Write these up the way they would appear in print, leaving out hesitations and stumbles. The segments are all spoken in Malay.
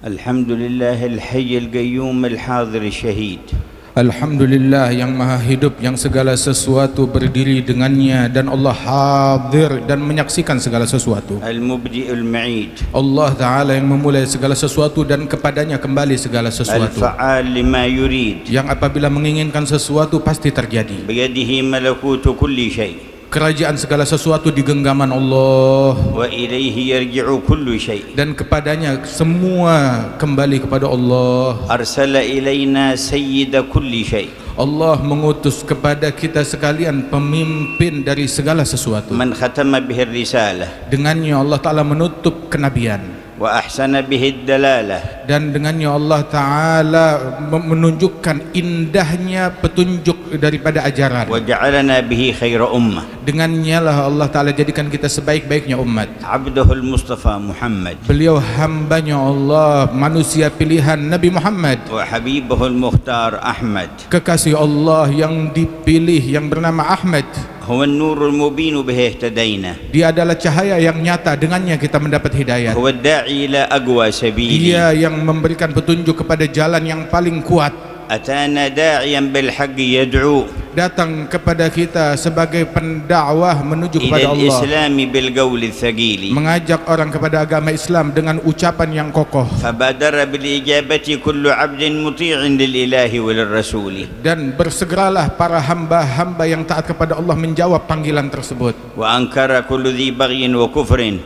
Alhamdulillah al-hayy al-qayyum al-hadir al-syahid. Alhamdulillah yang maha hidup, yang segala sesuatu berdiri dengannya, dan Allah hadir dan menyaksikan segala sesuatu. Al-mubdi' al-ma'id, Allah Ta'ala yang memulai segala sesuatu dan kepadanya kembali segala sesuatu. al-fa'al lima yurid, yang apabila menginginkan sesuatu pasti terjadi. biyadihi malakutu kulli syai', Kerajaan segala sesuatu di genggaman Allah, wa ilaihi yarji'u kullu syai'. dan kepadanya semua kembali kepada Allah. Arsala ilaina sayyida kulli syai', Allah mengutus kepada kita sekalian pemimpin dari segala sesuatu. man khatama bihi risalah, Dengannya Allah Ta'ala menutup kenabian, wa ahsana bihi dalalah, dan dengannya Allah Ta'ala menunjukkan indahnya petunjuk daripada ajaran. wa ja'alana bihi khaira ummah. Dengannya lah Allah Ta'ala jadikan kita sebaik-baiknya umat. Abduhul Mustafa Muhammad, Beliau hambanya Allah, manusia pilihan Nabi Muhammad, wa habibuhul mukhtar Ahmad. kekasih Allah yang dipilih yang bernama Ahmad. huwa an-nurul mubin bihi ihtadaina, Dia adalah cahaya yang nyata, dengannya kita mendapat hidayah. huwa ad-da'i ila aqwa sabili. Dia yang memberikan petunjuk kepada jalan yang paling kuat. atana da'iyan bil haqqi yad'u Datang kepada kita sebagai pendakwah menuju ila kepada Allah, al-islam bil qawli thaqili, mengajak orang kepada agama Islam dengan ucapan yang kokoh. fabadara bil ijabati kullu 'abdin muti'in lil ilahi wa lir rasuli, Dan bersegeralah para hamba-hamba yang taat kepada Allah menjawab panggilan tersebut. wa ankara kullu dhi baghyin wa kufrin,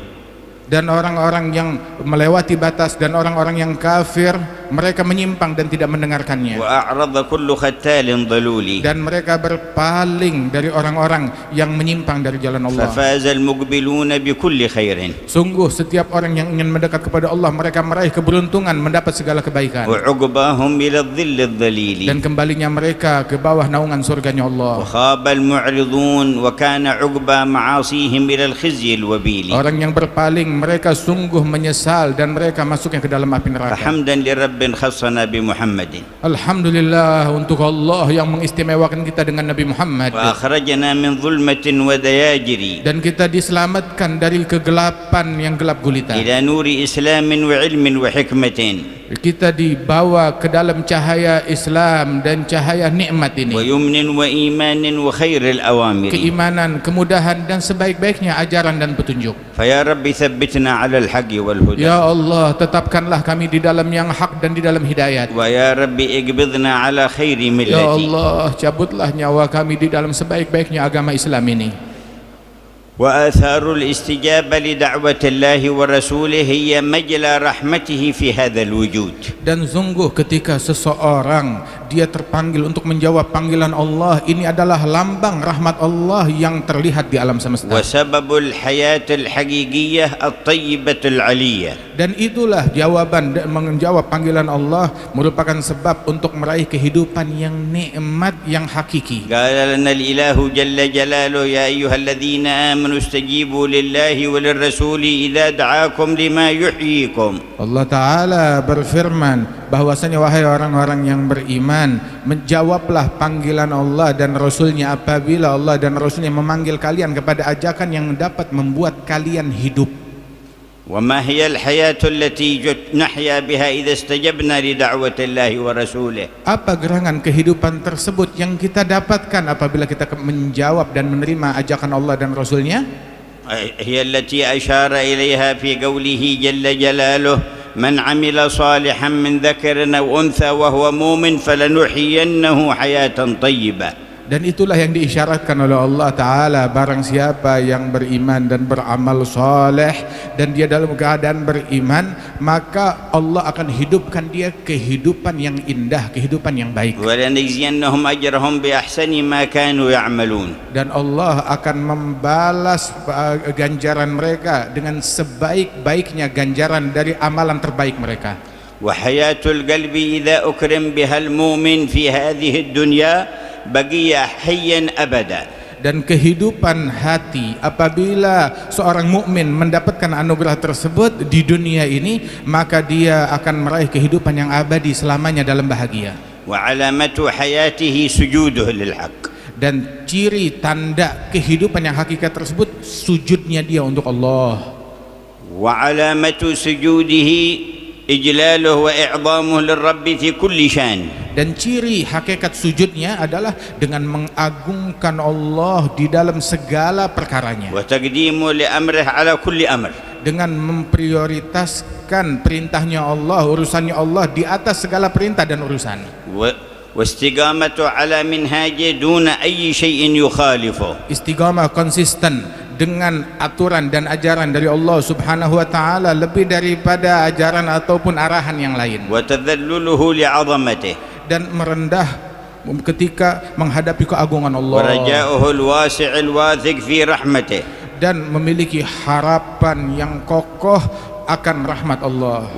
Dan orang-orang yang melewati batas dan orang-orang yang kafir, mereka menyimpang dan tidak mendengarkannya. wa a'rada kullu khattalin daluli, Dan mereka berpaling dari orang-orang yang menyimpang dari jalan Allah. fafaza al muqbiluna bi kulli khairin, Sungguh setiap orang yang ingin mendekat kepada Allah, mereka meraih keberuntungan, mendapat segala kebaikan. wa 'uqbahum ila adh-dhilli adh-dhalili, Dan kembalinya mereka ke bawah naungan surganya Allah. wa khaba al mu'ridun wa kana 'uqba ma'asihim ila al khizyi al wabili. Orang yang berpaling, mereka sungguh menyesal dan mereka masuknya ke dalam api neraka. Hamdan li rabbin khassana bi Muhammadin, Alhamdulillah untuk Allah yang mengistimewakan kita dengan Nabi Muhammad. wa akhrajana min dhulmatin wa dayajiri Dan kita diselamatkan dari kegelapan yang gelap gulita. ila nuri islamin wa ilmin wa hikmatin, Kita dibawa ke dalam cahaya Islam dan cahaya nikmat wa ini. yumnin wa imanin wa khairil awamiri. Keimanan, kemudahan dan sebaik-baiknya ajaran dan petunjuk. Fa ya Rabbi thabbitna ala al-haqqi wal huda, Ya Allah, tetapkanlah kami di dalam yang hak dan di dalam hidayat. wa ya Rabbi iqbidna ala khairi Ya millati, Allah, cabutlah nyawa kami di dalam sebaik-baiknya agama Islam ini. wa atharul istijaba li da'wati Allahi wa rasulih hiya majla rahmatihi fi hadzal wujud. Dan sungguh ketika seseorang dia terpanggil untuk menjawab panggilan Allah, ini adalah lambang rahmat Allah yang terlihat di alam semesta. Wa sababul hayatil haqiqiyyah at-tayyibatul 'aliyyah. Dan itulah jawaban dan menjawab panggilan Allah merupakan sebab untuk meraih kehidupan yang nikmat yang hakiki. Qala lana al-ilahu jalla jalaluhu ya ayyuhalladzina amanu istajibu lillahi wa lirrasuli idza da'akum lima yuhyikum. Allah Ta'ala berfirman bahwasanya wahai orang-orang yang beriman, menjawablah panggilan Allah dan Rasulnya apabila Allah dan Rasulnya memanggil kalian kepada ajakan yang dapat membuat kalian hidup. Wa ma hiya al-hayatu allati nahya biha idza istajabna li da'wati Allahi wa rasulih. Apa gerangan kehidupan tersebut yang kita dapatkan apabila kita menjawab dan menerima ajakan Allah dan Rasulnya? Hiya allati ashara ilaiha fi qawlihi jalla jalaluhu man 'amila salihan min dhakarin aw untha wa huwa mu'min falanuhyiyannahu hayatan thayyibah. Dan itulah yang diisyaratkan oleh Allah Ta'ala, barang siapa yang beriman dan beramal soleh dan dia dalam keadaan beriman, maka Allah akan hidupkan dia kehidupan yang indah, kehidupan yang baik. وَلَنَجْزِيَنَّهُمْ أَجْرَهُمْ بِأَحْسَنِ مَا كَانُوا يَعْمَلُونَ. Dan Allah akan membalas ganjaran mereka dengan sebaik-baiknya ganjaran dari amalan terbaik mereka. وحياة القلب إذا أكرم بها المؤمن في هذه الدنيا بقي حيا أبدا. Dan kehidupan hati apabila seorang mukmin mendapatkan anugerah tersebut di dunia ini, maka dia akan meraih kehidupan yang abadi selamanya dalam bahagia. وعلامة حياته سجوده للحق. Dan ciri tanda kehidupan yang hakikat tersebut sujudnya dia untuk Allah. وعلامة سجوده إجلاله وإعظامه للرب في كل شان. Dan ciri hakikat sujudnya adalah dengan mengagungkan Allah di dalam segala perkaranya, وتقديمه لأمره على كل أمر. dengan memprioritaskan perintahnya Allah, urusannya Allah di atas segala perintah dan urusan, واستقامته على منهاجه دون أي شيء يخالفه. istiqamah, konsisten dengan aturan dan ajaran dari Allah Subhanahu wa taala lebih daripada ajaran ataupun arahan yang lain, وتذلله لعظمته dan merendah ketika menghadapi keagungan Allah, ورجاؤه الواسع الواثق في رحمته, dan memiliki harapan yang kokoh akan rahmat Allah,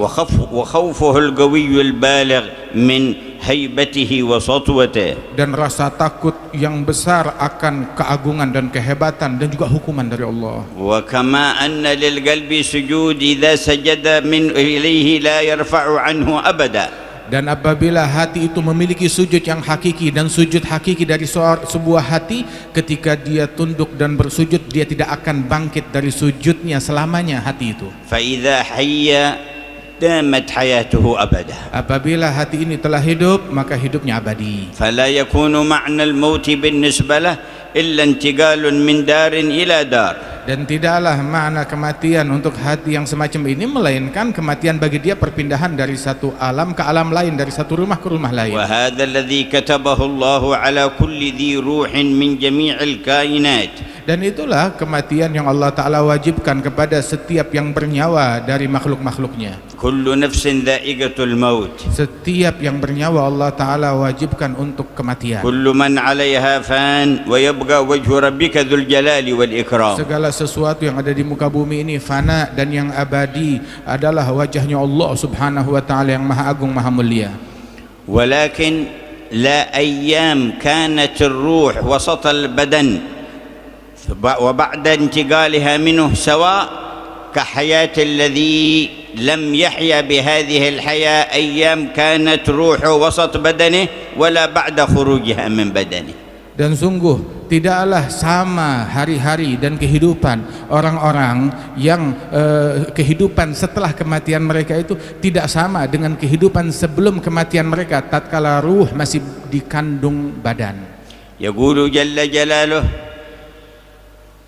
وخوفه القوي البالغ من هيبته وسطوته, dan rasa takut yang besar akan keagungan dan kehebatan dan juga hukuman dari Allah. وكما أن للقلب سجود إذا سجد من إليه لا يرفع عنه أبدا. Dan apabila hati itu memiliki sujud yang hakiki, dan sujud hakiki dari sebuah hati, ketika dia tunduk dan bersujud, dia tidak akan bangkit dari sujudnya selamanya hati itu. فإذا حي دامت حياته أبدا. Apabila hati ini telah hidup, maka hidupnya abadi. فلا يكون معنى الموت بالنسبة له إلا انتقال من دار إلى دار. Dan tidaklah makna kematian untuk hati yang semacam ini melainkan kematian bagi dia perpindahan dari satu alam ke alam lain, dari satu rumah ke rumah lain. وهذا الذي كتبه الله على كل ذي روح من جميع الكائنات. Dan itulah kematian yang Allah Ta'ala wajibkan kepada setiap yang bernyawa dari makhluk-makhluknya. كل نفس ذائقة الموت. Setiap yang bernyawa Allah Ta'ala wajibkan untuk kematian. كل من عليها فان ويبقى وجه ربك ذو الجلال والإكرام. Segala sesuatu yang ada di muka bumi ini fana, dan yang abadi adalah wajahnya Allah Subhanahu wa Ta'ala yang maha agung, maha mulia. ولكن لا أيام كانت الروح وسط البدن وبعد انتقالها منه سواء كحياة الذي لم يحيا بهذه الحياة أيام كانت روحه وسط بدنه ولا بعد خروجها من بدنه. Dan sungguh tidaklah sama hari-hari dan kehidupan orang-orang yang kehidupan setelah kematian mereka itu tidak sama dengan kehidupan sebelum kematian mereka tatkala ruh masih dikandung badan. يقول جل جلاله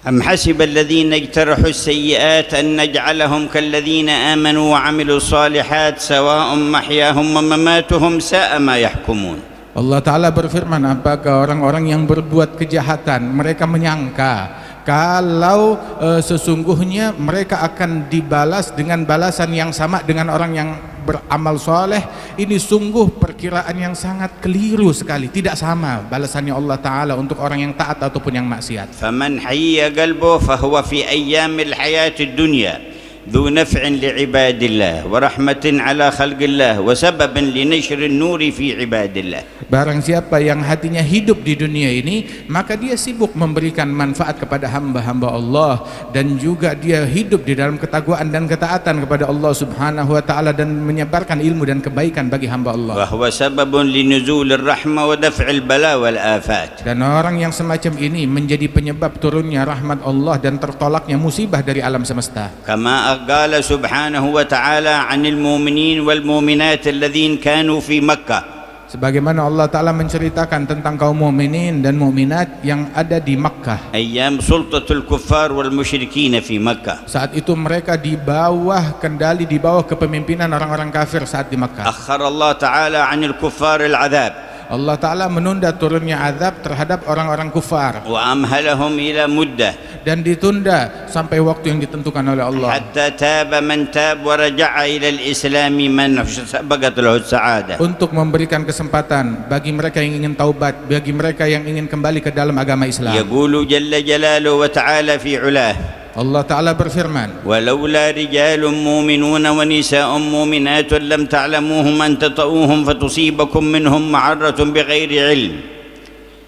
أم حسب الذين اجترحوا السيئات أن نجعلهم كالذين آمنوا وعملوا الصالحات سواء محياهم ومماتهم ساء ما يحكمون. Allah Ta'ala berfirman, apakah orang-orang yang berbuat kejahatan mereka menyangka kalau sesungguhnya mereka akan dibalas dengan balasan yang sama dengan orang yang beramal soleh? Ini sungguh perkiraan yang sangat keliru sekali. Tidak sama balasannya Allah Ta'ala untuk orang yang taat ataupun yang maksiat. فمن حي قلبه فهو في أيام الحياة الدنيا ذو نفع لعباد الله ورحمة على خلق الله وسبب لنشر النور في عباد الله. Barang siapa yang hatinya hidup di dunia ini, maka dia sibuk memberikan manfaat kepada hamba-hamba Allah, dan juga dia hidup di dalam ketakwaan dan ketaatan kepada Allah Subhanahu wa Ta'ala, dan menyebarkan ilmu dan kebaikan bagi hamba Allah. وهو سبب لنزول الرحمة ودفع البلاء والآفات. Dan orang yang semacam ini menjadi penyebab turunnya rahmat Allah dan tertolaknya musibah dari alam semesta. كما قال سبحانه وتعالى عن المؤمنين والمؤمنات الذين كانوا في مكة. Sebagaimana Allah Ta'ala menceritakan tentang kaum mukminin dan mukminat yang ada di Makkah. أيام سلطة الكفار والمشركين في مكة. Saat itu mereka di bawah kendali, di bawah kepemimpinan orang-orang kafir saat di Makkah. أخر الله تعالى عن الكفار العذاب. Allah Ta'ala menunda turunnya azab terhadap orang-orang kufar, وأمهلهم إلى مدة dan ditunda sampai waktu yang ditentukan oleh Allah, حتى تاب من تاب ورجع إلى الإسلام من سبقت له السعادة. untuk memberikan kesempatan bagi mereka yang ingin taubat, bagi mereka yang ingin kembali ke dalam agama Islam. يقول جل جلاله وتعالى في علاه Allah Ta'ala berfirman, ولولا رجال مؤمنون ونساء مؤمنات لم تعلموهم أن تطؤوهم فتصيبكم منهم معرة بغير علم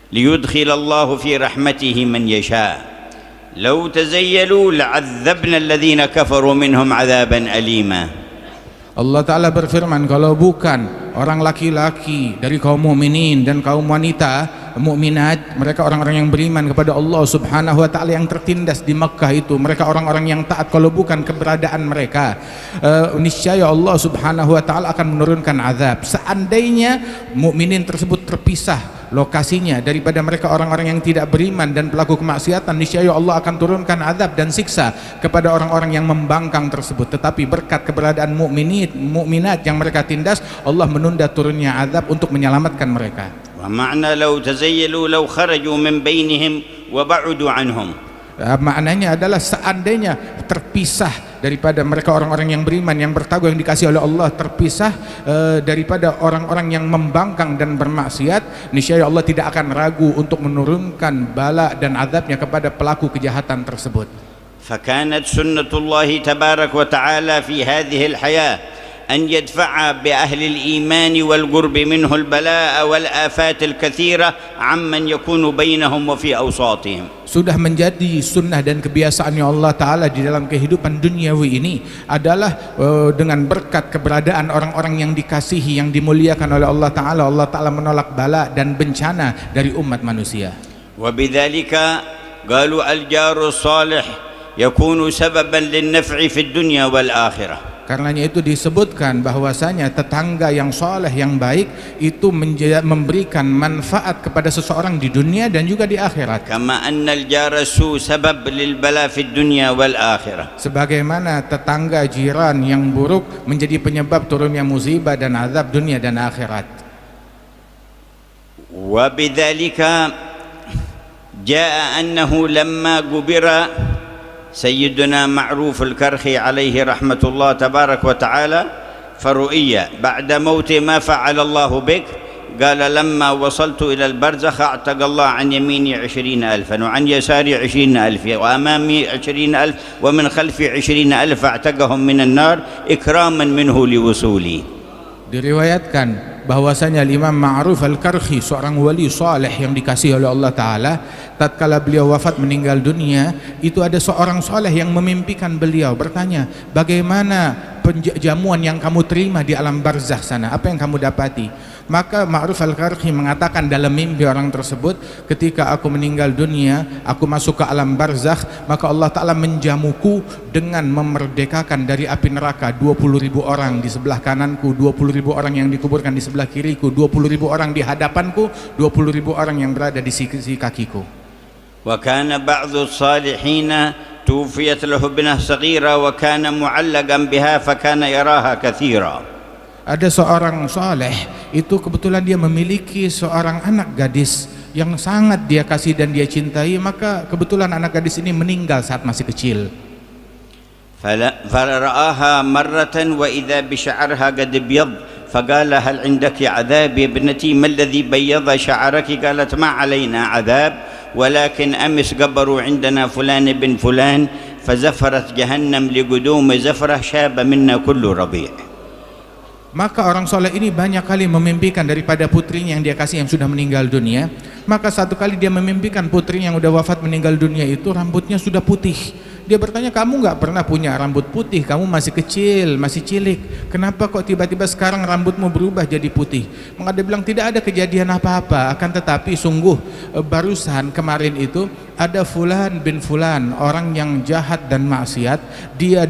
ليدخل الله في رحمته من يشاء لو تزيلوا لعذبنا الذين كفروا منهم عذابا أليما. Allah Ta'ala berfirman, kalau bukan orang laki-laki dari kaum mukminin dan kaum wanita mukminat, mereka orang-orang yang beriman kepada Allah Subhanahu wa taala yang tertindas di Makkah itu, mereka orang-orang yang taat, kalau bukan keberadaan mereka, niscaya Allah Subhanahu wa taala akan menurunkan azab. Seandainya mukminin tersebut terpisah lokasinya daripada mereka orang-orang yang tidak beriman dan pelaku kemaksiatan, niscaya Allah akan turunkan azab dan siksa kepada orang-orang yang membangkang tersebut. Tetapi berkat keberadaan mukminat yang mereka tindas, Allah menunda turunnya azab untuk menyelamatkan mereka. Wa ma'na law tazayyalu law kharaju min bainihim wa ba'udu anhum. Maknanya adalah seandainya terpisah daripada mereka orang-orang yang beriman yang bertakwa yang dikasihi oleh Allah, terpisah daripada orang-orang yang membangkang dan bermaksiat, niscaya Allah tidak akan ragu untuk menurunkan bala dan azabnya kepada pelaku kejahatan tersebut. فكانت سنة الله تبارك وتعالى في هذه الحياة أن يدفع بأهل الإيمان والقرب منه البلاء والآفات الكثيرة عمن يكون بينهم وفي أوساطهم. Sudah menjadi sunnah dan kebiasaannya Allah Ta'ala di dalam kehidupan duniawi ini adalah dengan berkat keberadaan orang-orang yang dikasihi, yang dimuliakan oleh Allah Ta'ala, Allah Ta'ala menolak bala dan bencana dari umat manusia. وبذلك قالوا الجار الصالح يكون سببا للنفع في الدنيا والآخرة. Karenanya itu disebutkan bahwasanya tetangga yang soleh, yang baik itu memberikan manfaat kepada seseorang di dunia dan juga di akhirat. Kama anna al-jar as-su sabab lil bala fi dunya wal akhirah. Sebagaimana tetangga jiran yang buruk menjadi penyebab turunnya musibah dan azab dunia dan akhirat. Wa bidzalika jaa annahu lamma gubira سيدنا معروف الكرخي عليه رحمة الله تبارك وتعالى فرؤية بعد موت ما فعل الله بك، قال لما وصلت إلى البرزخ اعتق الله عن يميني 20,000 وعن يساري 20,000 وأمامي 20,000 ومن خلفي 20,000 اعتقهم من النار إكراما منه لوصولي. Diriwayatkan bahwasanya Imam Ma'ruf Al-Karhi, seorang wali saleh yang dikasihi oleh Allah Ta'ala, tatkala beliau wafat meninggal dunia, itu ada seorang saleh yang memimpikan beliau, bertanya, bagaimana jamuan yang kamu terima di alam barzakh sana, apa yang kamu dapati? Maka Ma'ruf Al-Karhi mengatakan dalam mimpi orang tersebut, ketika aku meninggal dunia, aku masuk ke alam barzakh, maka Allah Ta'ala menjamuku dengan memerdekakan dari api neraka 20.000 orang di sebelah kananku, 20.000 orang yang dikuburkan di sebelah kiriku, 20.000 orang di hadapanku, 20.000 orang yang berada di sisi kakiku. Wa kana ba'dhu as-salihin tuwfiyat lahu binah saghira wa kana mu'allaqan biha fa kana yaraha katsira. Ada seorang saleh itu kebetulan dia memiliki seorang anak gadis yang sangat dia kasih dan dia cintai, maka kebetulan anak gadis ini meninggal saat masih kecil. فرآها مرة وإذا بشعرها قد بيض فقال هل عندك عذاب يا ابنتي ما الذي بيض شعرك؟ قالت ما علينا عذاب ولكن أمس قبروا عندنا فلان بن فلان فزفرت جهنم لقدوم زفرة شاب منا كل ربيع. Maka orang soleh ini banyak kali memimpikan daripada putrinya yang dia kasih yang sudah meninggal dunia. Maka satu kali dia memimpikan putrinya yang sudah wafat meninggal dunia itu rambutnya sudah putih. Dia bertanya, kamu nggak pernah punya rambut putih, kamu masih kecil, masih cilik, kenapa kok tiba-tiba sekarang rambutmu berubah jadi putih? Maka dia bilang tidak ada kejadian apa-apa, akan tetapi sungguh barusan kemarin itu ada Fulan bin Fulan, orang yang jahat dan maksiat, dia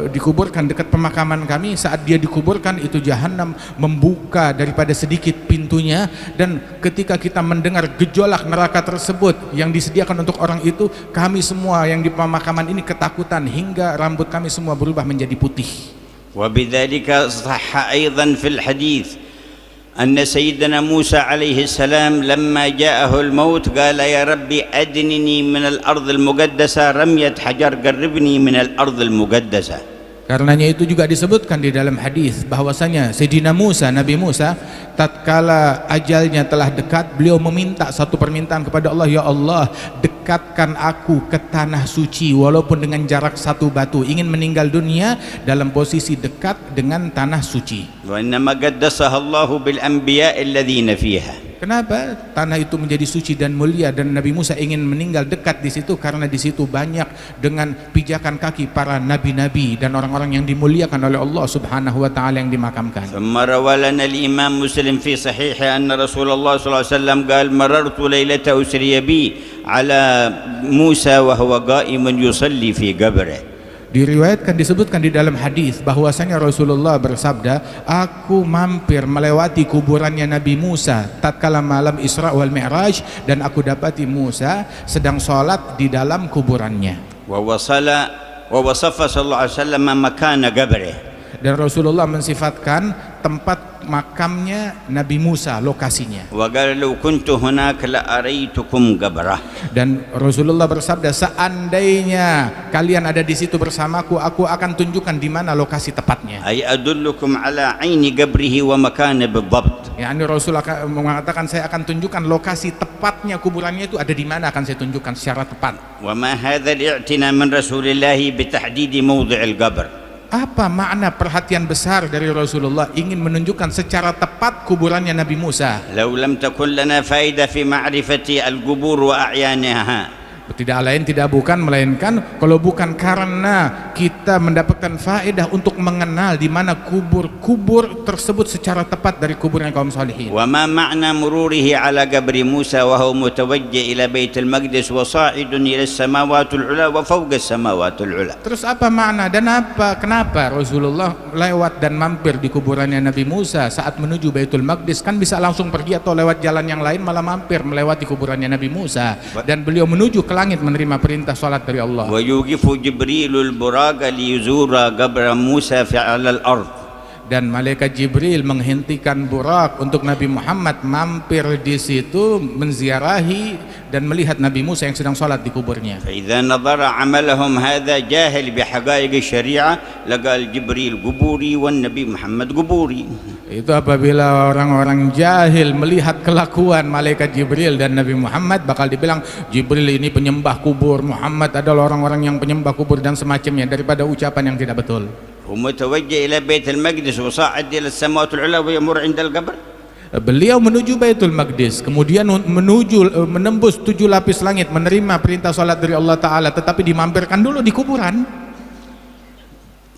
dikuburkan dekat pemakaman kami. Saat dia dikuburkan itu jahanam membuka daripada sedikit pintunya, dan ketika kita mendengar gejolak neraka tersebut yang disediakan untuk orang itu, kami semua yang di pemakaman ini ketakutan hingga rambut kami semua berubah menjadi putih. Wa bidzalika sahha aidan fil hadits أن سيدنا موسى عليه السلام لما جاءه الموت قال يا ربي أدنني من الأرض المقدسة رمية حجر قربني من الأرض المقدسة. Karenanya itu juga disebutkan di dalam hadis bahwasanya Sayyidina Musa, Nabi Musa, tatkala ajalnya telah dekat, beliau meminta satu permintaan kepada Allah, ya Allah, dekatkan aku ke tanah suci walaupun dengan jarak satu batu. Ingin meninggal dunia dalam posisi dekat dengan tanah suci. Wa innama qaddasaha Allahu bil anbiya alladhina fiha. Kenapa tanah itu menjadi suci dan mulia dan Nabi Musa ingin meninggal dekat di situ? Karena di situ banyak dengan pijakan kaki para nabi-nabi dan orang-orang yang dimuliakan oleh Allah Subhanahu wa taala yang dimakamkan. ثم روى لنا الإمام مسلم في صحيحه أن رسول الله صلى الله عليه وسلم قال مررت ليلة أسري بي على موسى وهو قائم يصلي في قبره. Diriwayatkan, disebutkan di dalam hadis bahwasanya Rasulullah bersabda, aku mampir melewati kuburannya Nabi Musa tatkala malam Isra wal Mi'raj dan aku dapati Musa sedang sholat di dalam kuburannya. ووصف صلى الله عليه وسلم مكان قبره. Dan Rasulullah mensifatkan tempat makamnya Nabi Musa, lokasinya. وقال لو كنت هناك لأريتكم قبره. Dan Rasulullah bersabda, seandainya kalian ada di situ bersamaku, aku akan tunjukkan di mana lokasi tepatnya. أي أدلكم على عين قبره ومكانه بالضبط. Yani Rasul akan mengatakan, saya akan tunjukkan lokasi tepatnya kuburannya itu ada di mana, akan saya tunjukkan secara tepat. وما هذا الاعتناء من رسول الله بتحديد موضع القبر. Apa makna perhatian besar dari Rasulullah ingin menunjukkan secara tepat kuburannya Nabi Musa? لو لم تكن لنا فائدة في معرفة القبور وأعيانها. Tidak lain tidak bukan melainkan kalau bukan karena kita mendapatkan faedah untuk mengenal di mana kubur-kubur tersebut secara tepat dari kuburnya kaum salihin. وما معنى مروره على قبر موسى وهو متوجه إلى بيت المقدس وصاعد إلى السماوات العلى وفوق السماوات العلى. Terus apa makna dan kenapa Rasulullah lewat dan mampir di kuburannya Nabi Musa saat menuju Baitul Maqdis? Kan bisa langsung pergi atau lewat jalan yang lain, malah mampir melewati kuburannya Nabi Musa dan beliau menuju ke langit menerima perintah salat dari Allah. ويوقف جبريل البراق ليزور قبر موسى على الأرض. Dan malaikat Jibril menghentikan Burak untuk Nabi Muhammad mampir di situ menziarahi dan melihat Nabi Musa yang sedang salat di kuburnya. فإذا نظر عملهم هذا جاهل بحقائق الشريعة لقال جبريل قبوري والنبي محمد قبوري. Itu apabila orang-orang jahil melihat kelakuan malaikat Jibril dan Nabi Muhammad, bakal dibilang Jibril ini penyembah kubur, Muhammad adalah orang-orang yang penyembah kubur dan semacamnya, daripada ucapan yang tidak betul. ومتوجه إلى بيت المقدس وصاعد إلى السماوات العلى ويمر عند القبر. Beliau menuju Baitul Maqdis, kemudian menembus 7 lapis langit, menerima perintah salat dari Allah Ta'ala, tetapi dimampirkan dulu di kuburan.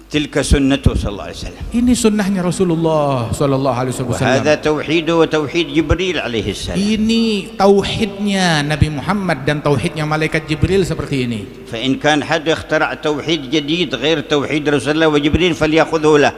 تلك سنته صلى الله عليه وسلم. Ini sunnahnya Rasulullah sallallahu alaihi wasallam. وهذا توحيده وتوحيد جبريل عليه السلام. Ini tauhidnya Nabi Muhammad dan tauhidnya malaikat Jibril seperti ini. فإن كان حد اخترع توحيد جديد غير توحيد رسول الله وجبريل فليأخذه له.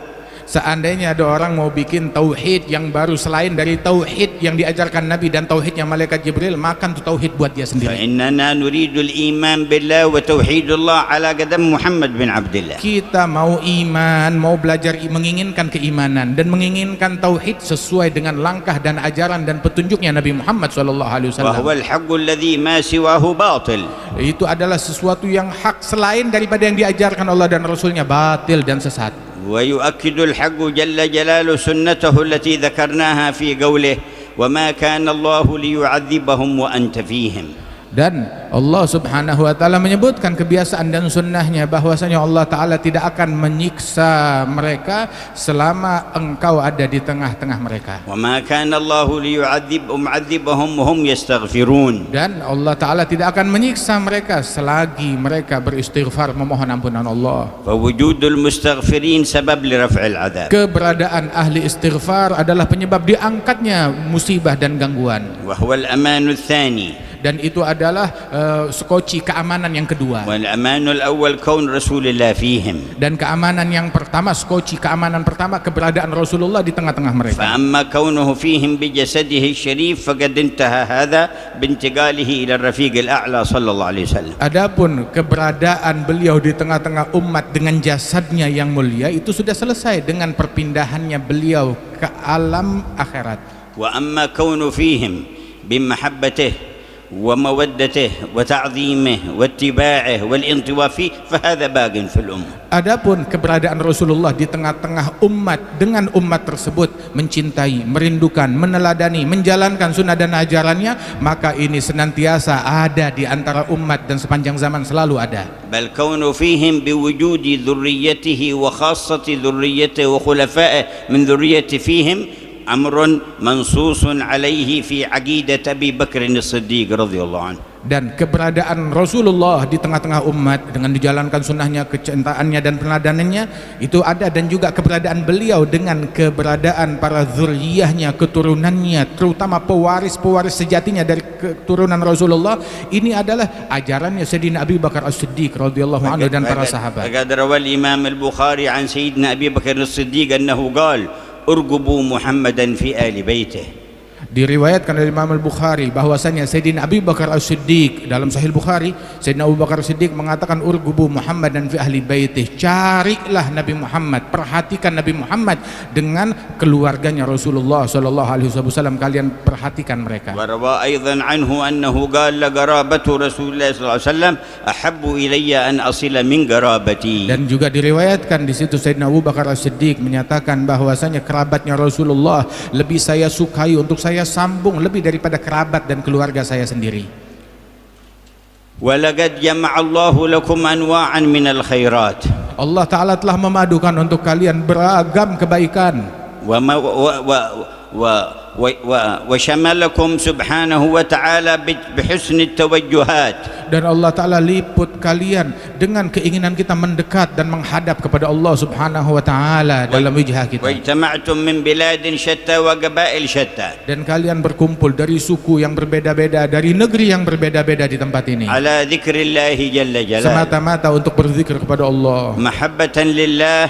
Seandainya ada orang mau bikin tauhid yang baru selain dari tauhid yang diajarkan Nabi dan tauhidnya malaikat Jibril, maka itu tauhid buat dia sendiri. فإننا نريد الإيمان بالله وتوحيد الله على قدم محمد بن عبد الله. Kita mau iman, mau belajar menginginkan keimanan dan menginginkan tauhid sesuai dengan langkah dan ajaran dan petunjuknya Nabi Muhammad sallallahu alaihi wasallam. وهو الحق الذي ما سواه باطل. Itu adalah sesuatu yang hak selain daripada yang diajarkan Allah dan Rasulnya batil dan sesat. ويؤكد الحق جل جلاله سنته التي ذكرناها في قوله وما كان الله ليعذبهم وأنت فيهم. Dan Allah Subhanahu wa taala menyebutkan kebiasaan dan sunnahnya bahwasanya Allah taala tidak akan menyiksa mereka selama engkau ada di tengah-tengah mereka. وما كان الله ليعذبهم وهم يستغفرون. Dan Allah taala tidak akan menyiksa mereka selagi mereka beristighfar memohon ampunan Allah. فوجود المستغفرين سبب لرفع العذاب. Keberadaan ahli istighfar adalah penyebab diangkatnya musibah dan gangguan. وهو الأمان الثاني. Dan itu adalah skoci keamanan yang kedua. والأمان الأول كون رسول الله فيهم. Dan keamanan yang pertama, skoci keamanan pertama, keberadaan Rasulullah di tengah-tengah mereka. فأما كونه فيهم بجسده الشريف فقد انتهى هذا بانتقاله إلى الرفيق الأعلى صلى الله عليه وسلم. Adapun keberadaan beliau di tengah-tengah umat dengan jasadnya yang mulia itu sudah selesai dengan perpindahannya beliau ke alam akhirat. وأما كونه فيهم بمحبته ومودته وتعظيمه واتباعه والانطواء فيه فهذا باق في الأمة. Adapun keberadaan Rasulullah di tengah-tengah umat dengan umat tersebut mencintai, merindukan, meneladani, menjalankan sunnah dan ajarannya, maka ini senantiasa ada di antara umat dan sepanjang zaman selalu ada. بل كون فيهم بوجود ذريته وخاصة ذريته وخلفائه من ذريته فيهم أمر منصوص عليه في عقيدة أبي بكر الصديق رضي الله عنه. Dan keberadaan Rasulullah di tengah-tengah umat dengan dijalankan sunnahnya, kecintaannya dan peneladannannya itu ada, dan juga keberadaan beliau dengan keberadaan para zuriyahnya, keturunannya, terutama pewaris-pewaris sejatinya dari keturunan Rasulullah. Ini adalah ajarannya Sayyidina Abu Bakar As-Siddiq radhiyallahu anhu dan para sahabat. فقد روى الإمام البخاري عن سيدنا أبي بكر الصديق أنه قال ارقبوا محمدا في آل بيته. Diriwayatkan dari Imam Al-Bukhari bahwasanya Sayyidina Abu Bakar As-Siddiq dalam Sahih Bukhari, Sayyidina Abu Bakar As-Siddiq mengatakan urgubu Muhammad dan fi ahli baitih, carilah Nabi Muhammad, perhatikan Nabi Muhammad dengan keluarganya Rasulullah sallallahu alaihi wasallam, kalian perhatikan mereka. Wa rawa aidan anhu annahu qala qarabatu Rasulullah sallallahu alaihi wasallam ahabbu ilayya an asila min qarabati. Dan juga diriwayatkan di situ Sayyidina Abu Bakar As-Siddiq menyatakan bahwasanya kerabatnya Rasulullah lebih saya sukai untuk saya sambung lebih daripada kerabat dan keluarga saya sendiri. Walaqad jama'allahu lakum anwa'an minal khairat. Allah Ta'ala telah memadukan untuk kalian beragam kebaikan. Wa shamalakum subhanahu wa ta'ala bihusni tawajjuhat. Dan Allah Ta'ala liput kalian dengan keinginan kita mendekat dan menghadap kepada Allah Subhanahu wa Ta'ala dalam wijah kita. Wa ijtama'tum min biladin syatta wa qabail syatta. Dan kalian berkumpul dari suku yang berbeda-beda, dari negeri yang berbeda-beda di tempat ini, ala dzikrillahi jalla jalal, semata-mata untuk berzikir kepada Allah, mahabbatan lillah,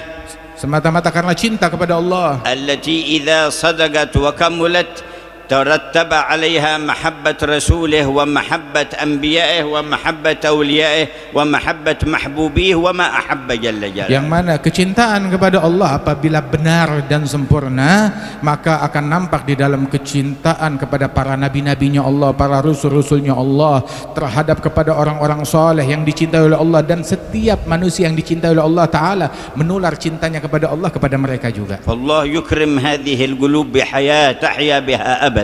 semata-mata karena cinta kepada Allah, allati idza sadaqat wa kamulat ترتب عليها محبة رسوله ومحبة أنبيائه ومحبة أوليائه ومحبة محبوبيه وما أحب جل جلاله. Yang mana kecintaan kepada Allah apabila benar dan sempurna, maka akan nampak di dalam kecintaan kepada para nabi-nabinya Allah, para rasul-rasulnya Allah, terhadap kepada orang-orang saleh yang dicintai oleh Allah, dan setiap manusia yang dicintai oleh Allah Ta'ala menular cintanya kepada Allah kepada mereka juga. فالله يكرم هذه القلوب بحياة تحيا بها أبدا.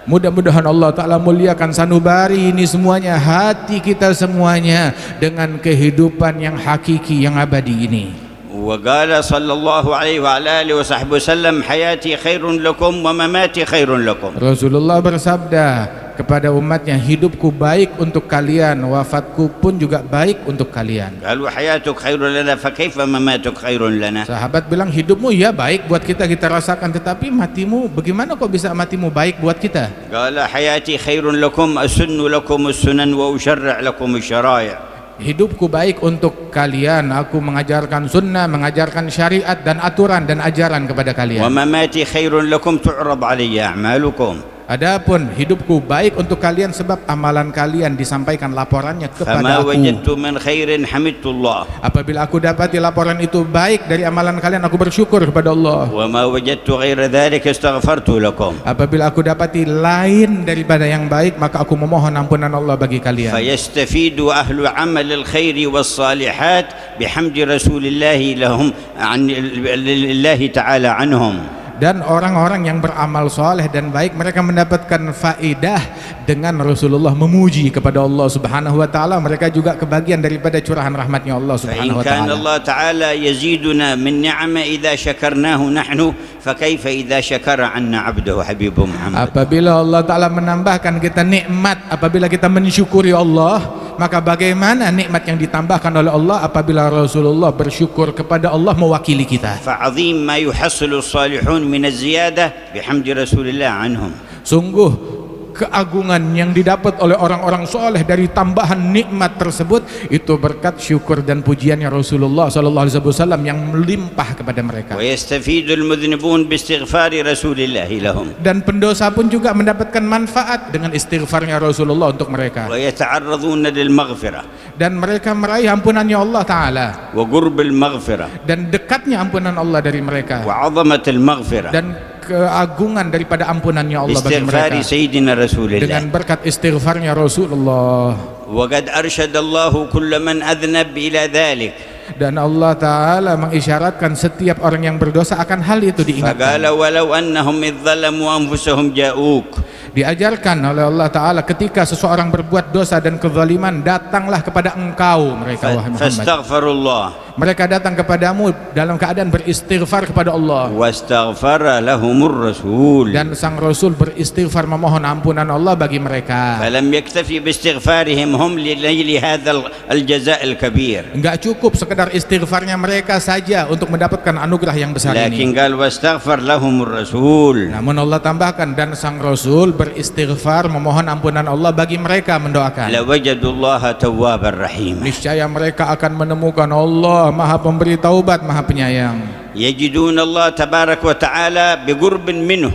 Mudah-mudahan Allah Ta'ala muliakan sanubari ini semuanya, hati kita semuanya, dengan kehidupan yang hakiki, yang abadi ini. وقال صلى الله عليه وعلى آله وصحبه وسلم حياتي خير لكم ومماتي خير لكم. Rasulullah bersabda kepada umatnya, hidupku baik untuk kalian, wafatku pun juga baik untuk kalian. قالوا حياتك خير لنا فكيف مماتك خير لنا. Sahabat bilang, hidupmu ya baik buat kita, kita rasakan, tetapi matimu bagaimana kok bisa matimu baik buat kita? قال حياتي خير لكم أسن لكم السنن وأشرع لكم الشرائع. Hidupku baik untuk kalian, aku mengajarkan sunnah, mengajarkan syariat dan aturan dan ajaran kepada kalian. ومماتي خير لكم تعرض علي أعمالكم. Adapun hidupku baik untuk kalian sebab amalan kalian disampaikan laporannya kepada فما aku. وجدت من خير حمدت الله. Apabila aku dapati laporan itu baik dari amalan kalian, aku bersyukur kepada Allah. وما وجدت غير ذلك استغفرت لكم. Apabila aku dapati lain daripada yang baik, maka aku memohon ampunan Allah bagi kalian. فيستفيد أهل عمل الخير والصالحات بحمد رسول الله لهم عن الله تعالى عنهم. Dan orang-orang yang beramal soleh dan baik, mereka mendapatkan faedah dengan Rasulullah memuji kepada Allah Subhanahu wa Ta'ala. Mereka juga kebagian daripada curahan rahmatnya Allah Subhanahu wa فإن كان Ta'ala. الله تعالى يزيدنا من نعمة إذا شكرناه نحن فكيف إذا شكر عنا عبده حبيب محمد. Apabila Allah Ta'ala menambahkan kita nikmat, apabila kita mensyukuri Allah, maka bagaimana nikmat yang ditambahkan oleh Allah apabila Rasulullah bersyukur kepada Allah mewakili kita. فعظيم ما يحصل الصالحون من الزيادة بحمد رسول الله عنهم. Sungguh keagungan yang didapat oleh orang-orang soleh dari tambahan nikmat tersebut itu berkat syukur dan pujiannya Rasulullah sallallahu alaihi wasallam yang melimpah kepada mereka. ويستفيد المذنبون باستغفار رسول الله لهم. Dan pendosa pun juga mendapatkan manfaat dengan istighfarnya Rasulullah untuk mereka. ويتعرضون للمغفرة. Dan mereka meraih ampunannya Allah Ta'ala. وقرب المغفرة. Dan dekatnya ampunan Allah dari mereka. وعظمة المغفرة. Dan keagungan daripada ampunannya Allah bagi باستغفار mereka سيدنا رسول الله. dengan berkat istighfarnya Rasulullah. وقد أرشد الله كل من أذنب إلى ذلك. Dan Allah Ta'ala mengisyaratkan setiap orang yang berdosa akan hal itu diingatkan. فقال ولو أنهم إذ ظلموا أنفسهم جاءوك. Diajarkan oleh Allah Ta'ala ketika seseorang berbuat dosa dan kezaliman, datanglah kepada engkau mereka wahai Muhammad, فاستغفروا الله. mereka datang kepadamu dalam keadaan beristighfar kepada Allah, واستغفر لهم الرسول dan sang Rasul beristighfar memohon ampunan Allah bagi mereka. فلم يكتفي باستغفارهم هم لنيل هذا الجزاء الكبير، Enggak cukup sekedar istighfarnya mereka saja untuk mendapatkan anugerah yang besar ini. لكن قال واستغفر لهم الرسول. Namun Allah tambahkan, dan sang Rasul beristighfar memohon ampunan Allah bagi mereka, mendoakan. لوجدوا الله توابا رحيما. Niscaya mereka akan menemukan Allah Maha Pemberi Taubat, Maha Penyayang. يجدون الله تبارك وتعالى بقرب منه.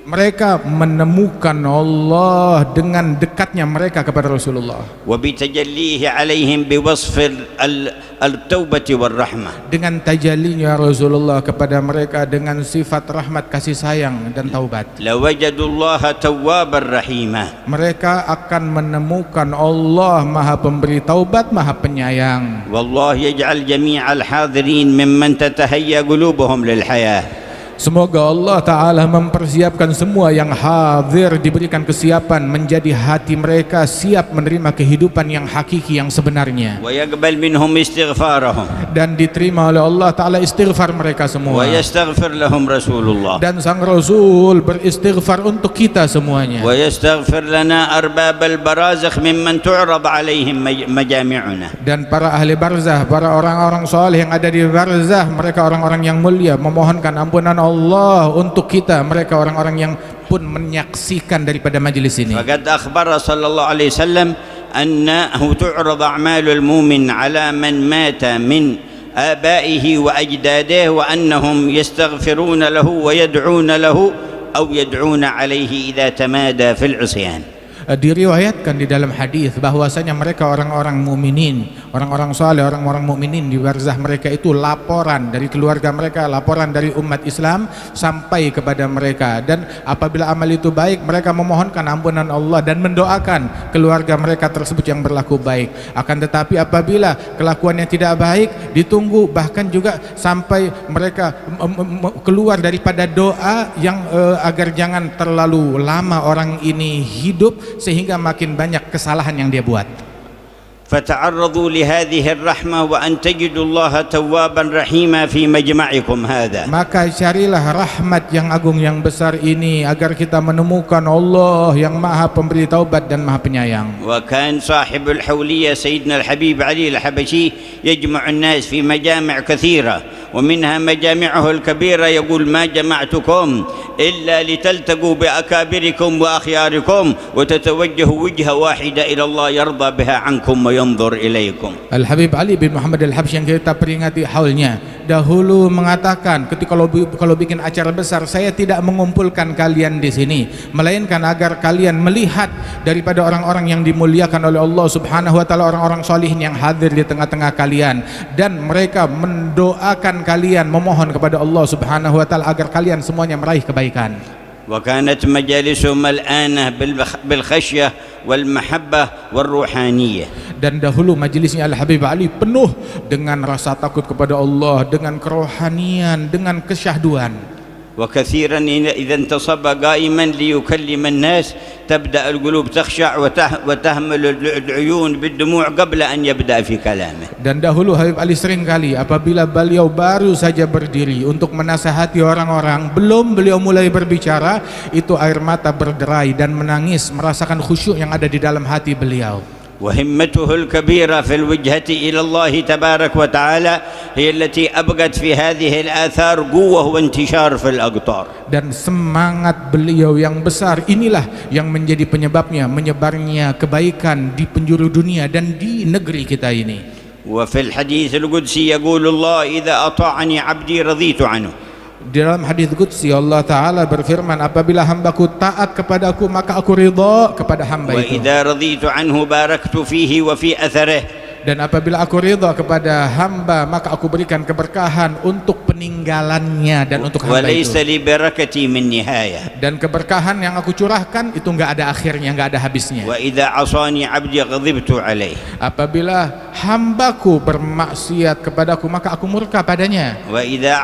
Mereka menemukan Allah dengan dekatnya mereka kepada Rasulullah, وبتجليه عليهم بوصف التوبة والرحمة. dengan tajallinya Rasulullah kepada mereka dengan sifat rahmat, kasih sayang dan taubat. لوجدوا الله توابا رحيما. Mereka akan menemukan Allah Maha Pemberi Taubat, Maha Penyayang. والله يجعل جميع الحاضرين ممن تتهيأ قلوبهم للحياة. Semoga Allah Ta'ala mempersiapkan semua yang hadir, diberikan kesiapan menjadi hati mereka siap menerima kehidupan yang hakiki, yang sebenarnya, ويقبل منهم استغفارهم. dan diterima oleh Allah Ta'ala istighfar mereka semua, ويستغفر لهم رسول الله. dan sang Rasul beristighfar untuk kita semuanya, ويستغفر لنا أرباب البرازخ ممن تعرض عليهم مجامعنا. dan para ahli barzah, para orang-orang soleh yang ada di barzah, mereka orang-orang yang mulia, memohonkan ampunan Allah untuk kita, mereka orang-orang yang pun menyaksikan daripada majelis ini. فقد أخبر صلى الله عليه وسلم أنه تعرض أعمال المؤمن على من مات من آبائه وأجداده وأنهم يستغفرون له ويدعون له أو يدعون عليه إذا تمادى في العصيان. Diriwayatkan di dalam hadis bahwasanya mereka orang-orang mukminin, orang-orang saleh, orang-orang mukminin di barzah mereka itu laporan dari keluarga mereka, laporan dari umat Islam sampai kepada mereka, dan apabila amal itu baik mereka memohonkan ampunan Allah dan mendoakan keluarga mereka tersebut yang berlaku baik. Akan tetapi apabila kelakuannya tidak baik, ditunggu bahkan juga sampai mereka keluar daripada doa yang agar jangan terlalu lama orang ini hidup sehingga makin banyak kesalahan yang dia buat. فتعرضوا لهذه الرحمة وأن تجدوا الله توابا رحيما في مجمعكم هذا. Maka carilah rahmat yang agung yang besar ini agar kita menemukan Allah yang Maha Pemberi Taubat dan Maha Penyayang. وكان صاحب الحولية سيدنا الحبيب علي الحبشي يجمع الناس في مجامع كثيرة ومنها مجامعه الكبيرة، يقول ما جمعتكم إلا لتلتقوا بأكابركم وأخياركم وتتوجهوا وجهة واحدة إلى الله يرضى بها عنكم وينظر إليكم. Al-Habib Ali bin Muhammad Al-Habsyi yang kita peringati haulnya dahulu mengatakan, ketika kalau bikin acara besar, saya tidak mengumpulkan kalian di sini melainkan agar kalian melihat daripada orang-orang yang dimuliakan oleh Allah Subhanahu wa taala, orang-orang salihin yang hadir di tengah-tengah kalian, dan mereka mendoakan kalian, memohon kepada Allah Subhanahu wa taala agar kalian semuanya meraih kebaikan. وكانت مجالسهم ملآنة بالخشية والمحبة والروحانية. Dan dahulu majelisnya Al-Habib Ali penuh dengan rasa takut kepada Allah, dengan kerohanian, dengan kesyahduan. وكثيرا إذا انتصب قائما ليكلم الناس تبدأ القلوب تخشع وتهمل العيون بالدموع قبل أن يبدأ في كلامه. Dan dahulu Habib Ali sering kali apabila beliau baru saja berdiri untuk menasihati orang-orang, belum beliau mulai berbicara, itu air mata berderai dan menangis, merasakan khusyuk yang ada di dalam hati beliau. وهمته الكبيرة في الوجهة إلى الله تبارك وتعالى هي التي أبقت في هذه الآثار قوة وانتشار في الأقطار. Dan semangat beliau yang besar inilah yang menjadi penyebabnya menyebarnya kebaikan di penjuru dunia dan di negeri kita ini. وفي الحديث القدسي يقول الله إذا أطاعني عبدي رضيت عنه. Di dalam hadis qudsi Allah Ta'ala berfirman, apabila hambaku taat kepadaku maka aku ridha kepada hamba itu. وإذا رضيت عنه باركت فيه وفي أثره. Dan apabila aku ridha kepada hamba maka aku berikan keberkahan untuk peninggalannya dan untuk hamba itu. وليس لبركتي من نهاية. Dan keberkahan yang aku curahkan itu enggak ada akhirnya, enggak ada habisnya. وإذا عصاني عبدي غضبت عليه. Apabila hambaku bermaksiat kepadaku maka aku murka padanya. وإذا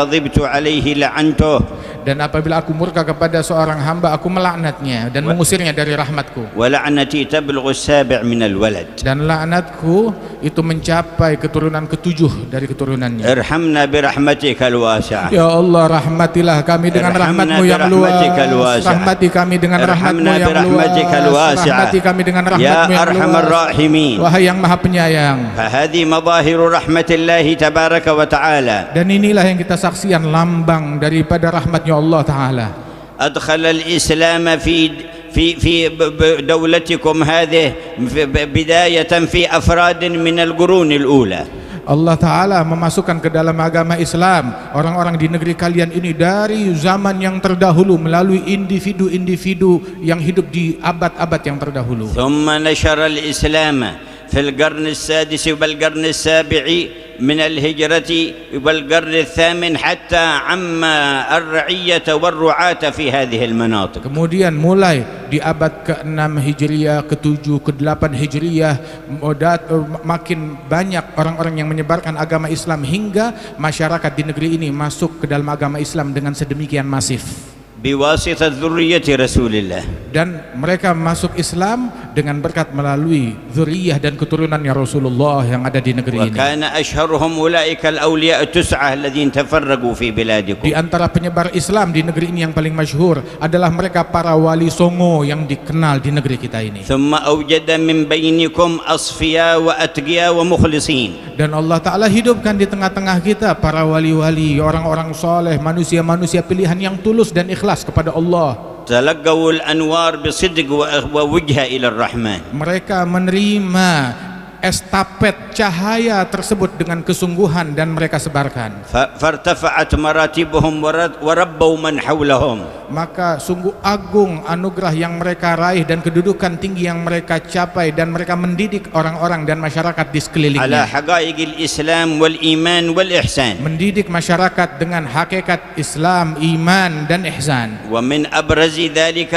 غضبت عليه لعنته. Dan apabila aku murka kepada seorang hamba aku melaknatnya dan mengusirnya dari rahmatku. ولعنتي تبلغ السابع من الولد. Dan laknatku itu mencapai keturunan ketujuh dari keturunannya. ارحمنا برحمتك الواسعة. Ya Allah, rahmatilah kami dengan rahmat-Mu yang luas. Rahmati kami dengan rahmat-Mu yang luas. Rahmati kami dengan rahmat-Mu yang أرحم luas. الراحمين. Wahai yang Maha Penyayang. فهذه مظاهر رحمة الله تبارك وتعالى. Dan inilah yang kita saksikan lambang daripada rahmat-Nya Allah Taala. أدخل الإسلام في دولتكم هذه بداية في أفراد من القرون الأولى. Allah Ta'ala memasukkan ke dalam agama Islam orang-orang di negeri kalian ini dari zaman yang terdahulu melalui individu-individu yang hidup di abad-abad yang terdahulu. ثم نشر الإسلام في القرن السادس والقرن السابع من الهجرة والقرن الثامن حتى عم الرعية والرعاة في هذه المناطق. Kemudian mulai di abad ke-6 Hijriah, ke-7, ke-8 Hijriah makin banyak orang-orang yang menyebarkan agama Islam hingga masyarakat di negeri ini masuk ke dalam agama Islam dengan sedemikian masif. بواسطة ذرية رسول الله. Dan mereka masuk Islam dengan berkat melalui zuriyah dan keturunannya Rasulullah yang ada di negeri ini. وكان أشهرهم أولئك الأولياء التسعة الذين تفرقوا في بلادكم. Di antara penyebar Islam di negeri ini yang paling masyhur adalah mereka para wali songo yang dikenal di negeri kita ini. ثم أوجد من بينكم أصفياء وأتقياء ومخلصين. Dan Allah Ta'ala hidupkan di tengah-tengah kita para wali-wali, orang-orang soleh, manusia-manusia pilihan yang tulus dan ikhlas kepada Allah. تلقوا الأنوار بصدق ووجهة إلى الرحمن. Mereka menerima estafet cahaya tersebut dengan kesungguhan dan mereka sebarkan. فارتفعت مراتبهم وربوا من حولهم. Maka sungguh agung anugerah yang mereka raih dan kedudukan tinggi yang mereka capai, dan mereka mendidik orang-orang dan masyarakat di على sekelilingnya. حقائق الإسلام والإيمان والإحسان. Mendidik masyarakat dengan hakikat Islam, iman dan ihsan. ومن أبرز ذلك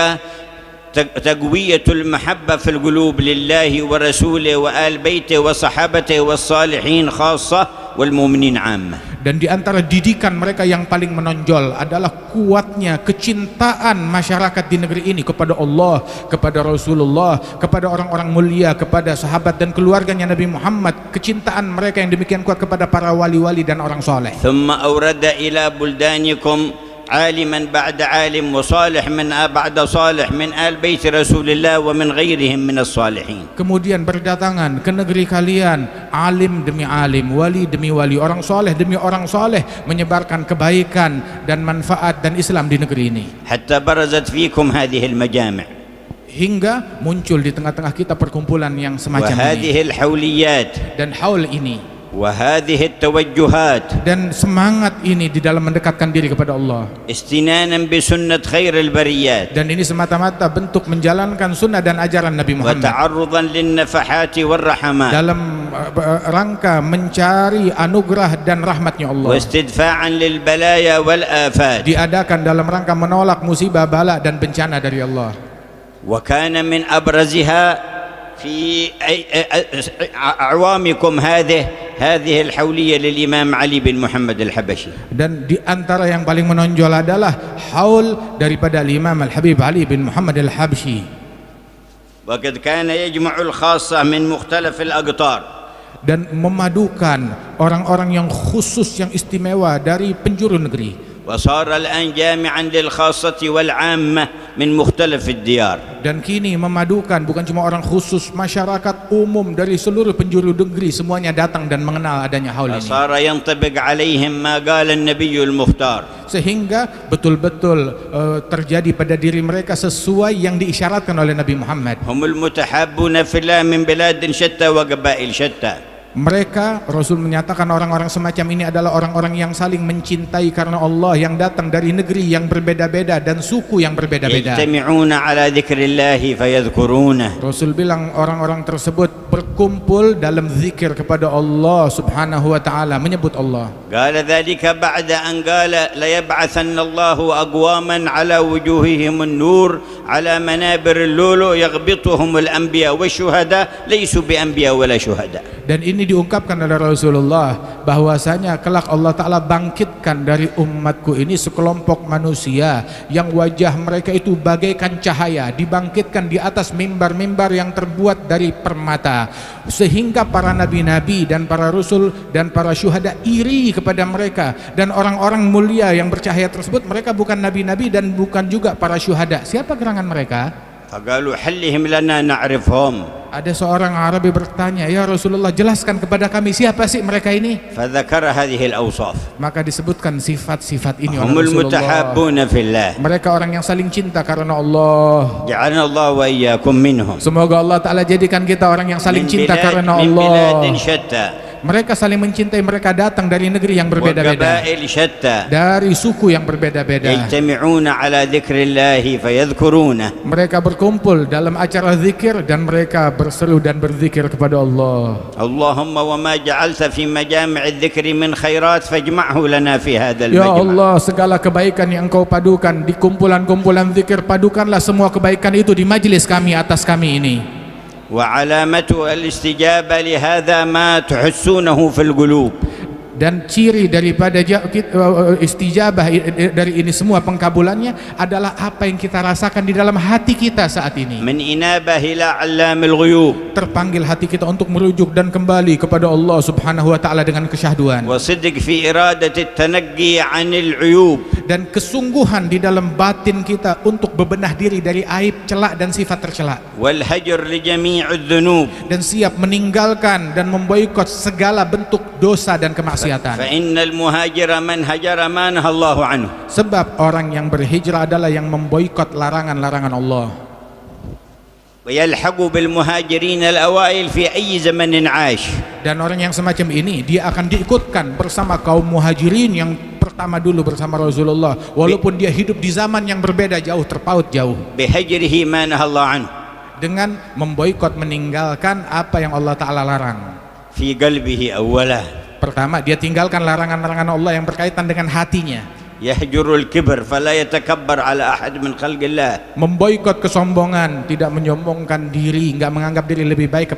تقوية المحبة في القلوب لله ورسوله وآل بيته وصحابته والصالحين خاصة والمؤمنين عامة. Dan di antara didikan mereka yang paling menonjol adalah kuatnya kecintaan masyarakat di negeri ini kepada Allah, kepada Rasulullah, kepada orang-orang mulia, kepada sahabat dan keluarganya Nabi Muhammad. Kecintaan mereka yang demikian kuat kepada para wali-wali dan orang soleh. ثم أورد إلى بلدانكم عالما بعد عالم وصالح من بعد صالح من آل بيت رسول الله ومن غيرهم من الصالحين. Kemudian berdatangan ke negeri kalian alim demi alim, wali demi wali, orang soleh demi orang soleh, menyebarkan kebaikan dan manfaat dan Islam di negeri ini. حتى برزت فيكم هذه المجامع. Hingga muncul di tengah-tengah kita perkumpulan yang semacam وهذه ini. الحوليات. Dan haul ini وهذه التوجهات. dan semangat ini di dalam mendekatkan diri kepada Allah. استنانا بسنة خير البريات. Dan ini semata-mata bentuk menjalankan sunnah dan ajaran Nabi Muhammad. وتعرضا للنفحات والرحمات. Dalam rangka mencari anugerah dan rahmatnya Allah. واستدفاعا للبلايا والآفات. Diadakan dalam rangka menolak musibah, bala dan bencana dari Allah. وكان من أبرزها في أعوامكم هذه الحولية للإمام علي بن محمد الحبشي. Dan di antara yang paling menonjol adalah haul daripada Imam Al-Habib Ali bin Muhammad Al-Habsyi. وقد كان يجمع الخاصة من مختلف الأقطار. Dan memadukan orang-orang yang khusus, yang istimewa dari penjuru negeri. وصار الآن جامعا للخاصة والعامة من مختلف الديار. Dan kini memadukan bukan cuma orang khusus, masyarakat umum dari seluruh penjuru negeri semuanya datang dan mengenal adanya haul ini. صار ينطبق عليهم ما قال النبي المختار. Sehingga betul-betul terjadi pada diri mereka sesuai yang diisyaratkan oleh Nabi Muhammad. هم المتحابون في الله من بلاد شتى وقبائل شتى. Mereka, Rasul menyatakan orang-orang semacam ini adalah orang-orang yang saling mencintai karena Allah, yang datang dari negeri yang berbeda-beda dan suku yang berbeda-beda. يجتمعون على ذكر الله فيذكرونه. Rasul bilang orang-orang tersebut berkumpul dalam zikir kepada Allah Subhanahu wa taala, menyebut Allah. قال ذلك بعد أن قال ليبعثن الله أقواما على وجوههم النور على منابر اللؤلؤ يغبطهم الأنبياء والشهداء ليسوا بأنبياء ولا شهداء. Dan ini ini diungkapkan oleh Rasulullah bahwasanya kelak Allah Ta'ala bangkitkan dari umatku ini sekelompok manusia yang wajah mereka itu bagaikan cahaya, dibangkitkan di atas mimbar-mimbar yang terbuat dari permata, sehingga para nabi-nabi dan para rasul dan para syuhada iri kepada mereka, dan orang-orang mulia yang bercahaya tersebut mereka bukan nabi-nabi dan bukan juga para syuhada. Siapa gerangan mereka? فقالوا حلهم لنا نعرفهم. Ada seorang Arabi bertanya, ya Rasulullah, jelaskan kepada kami siapa sih mereka ini? فذكر هذه الأوصاف. Maka disebutkan sifat-sifat ini oleh هم Rasulullah. المتحابون في الله. Mereka orang yang saling cinta karena Allah. جعلنا الله وإياكم منهم. Semoga Allah Ta'ala jadikan kita orang yang saling cinta karena من Allah. بلاد شتى. Mereka saling mencintai, mereka datang dari negeri yang berbeda-beda, وقبائل شتى. dari suku yang berbeda-beda. يجتمعون على ذكر الله فيذكرونه. Mereka berkumpul dalam acara zikir dan mereka berseru dan berzikir kepada Allah. اللهم وما جعلت في مجامع الذكر من خيرات فاجمعه لنا في هذا Ya المجمع. Allah, segala kebaikan yang Engkau padukan di kumpulan-kumpulan zikir, padukanlah semua kebaikan itu di majlis kami, atas kami ini. وعلامة الاستجابة لهذا ما تحسونه في القلوب. Dan ciri daripada istijabah dari ini semua, pengkabulannya adalah apa yang kita rasakan di dalam hati kita saat ini. من إنابة إلى علام الغيوب. Terpanggil hati kita untuk merujuk dan kembali kepada Allah Subhanahu wa Ta'ala dengan kesyahduan, وصدق في إرادة التنقي عن العيوب. dan kesungguhan di dalam batin kita untuk bebenah diri dari aib, celak dan sifat tercela, والهجر لجميع الذنوب. dan siap meninggalkan dan memboikot segala bentuk dosa dan kemaksiatan. فإن المهاجر من هجر ما نهى الله عنه. Sebab orang yang berhijrah adalah yang memboikot larangan-larangan Allah. ويلحق بالمهاجرين الأوائل في أي زمن عاش. Dan orang yang semacam ini dia akan diikutkan bersama kaum muhajirin yang pertama dulu bersama Rasulullah, walaupun dia hidup di zaman yang berbeda jauh, terpaut jauh, بهجره ما نهى الله عنه. dengan memboikot, meninggalkan apa yang Allah Ta'ala larang. في قلبه أولا. Pertama, dia tinggalkan larangan-larangan Allah yang berkaitan dengan hatinya. يهجر الكبر فلا يتكبر على أحد من خلق الله. Memboikot kesombongan, tidak menyombongkan diri, enggak menganggap diri lebih baik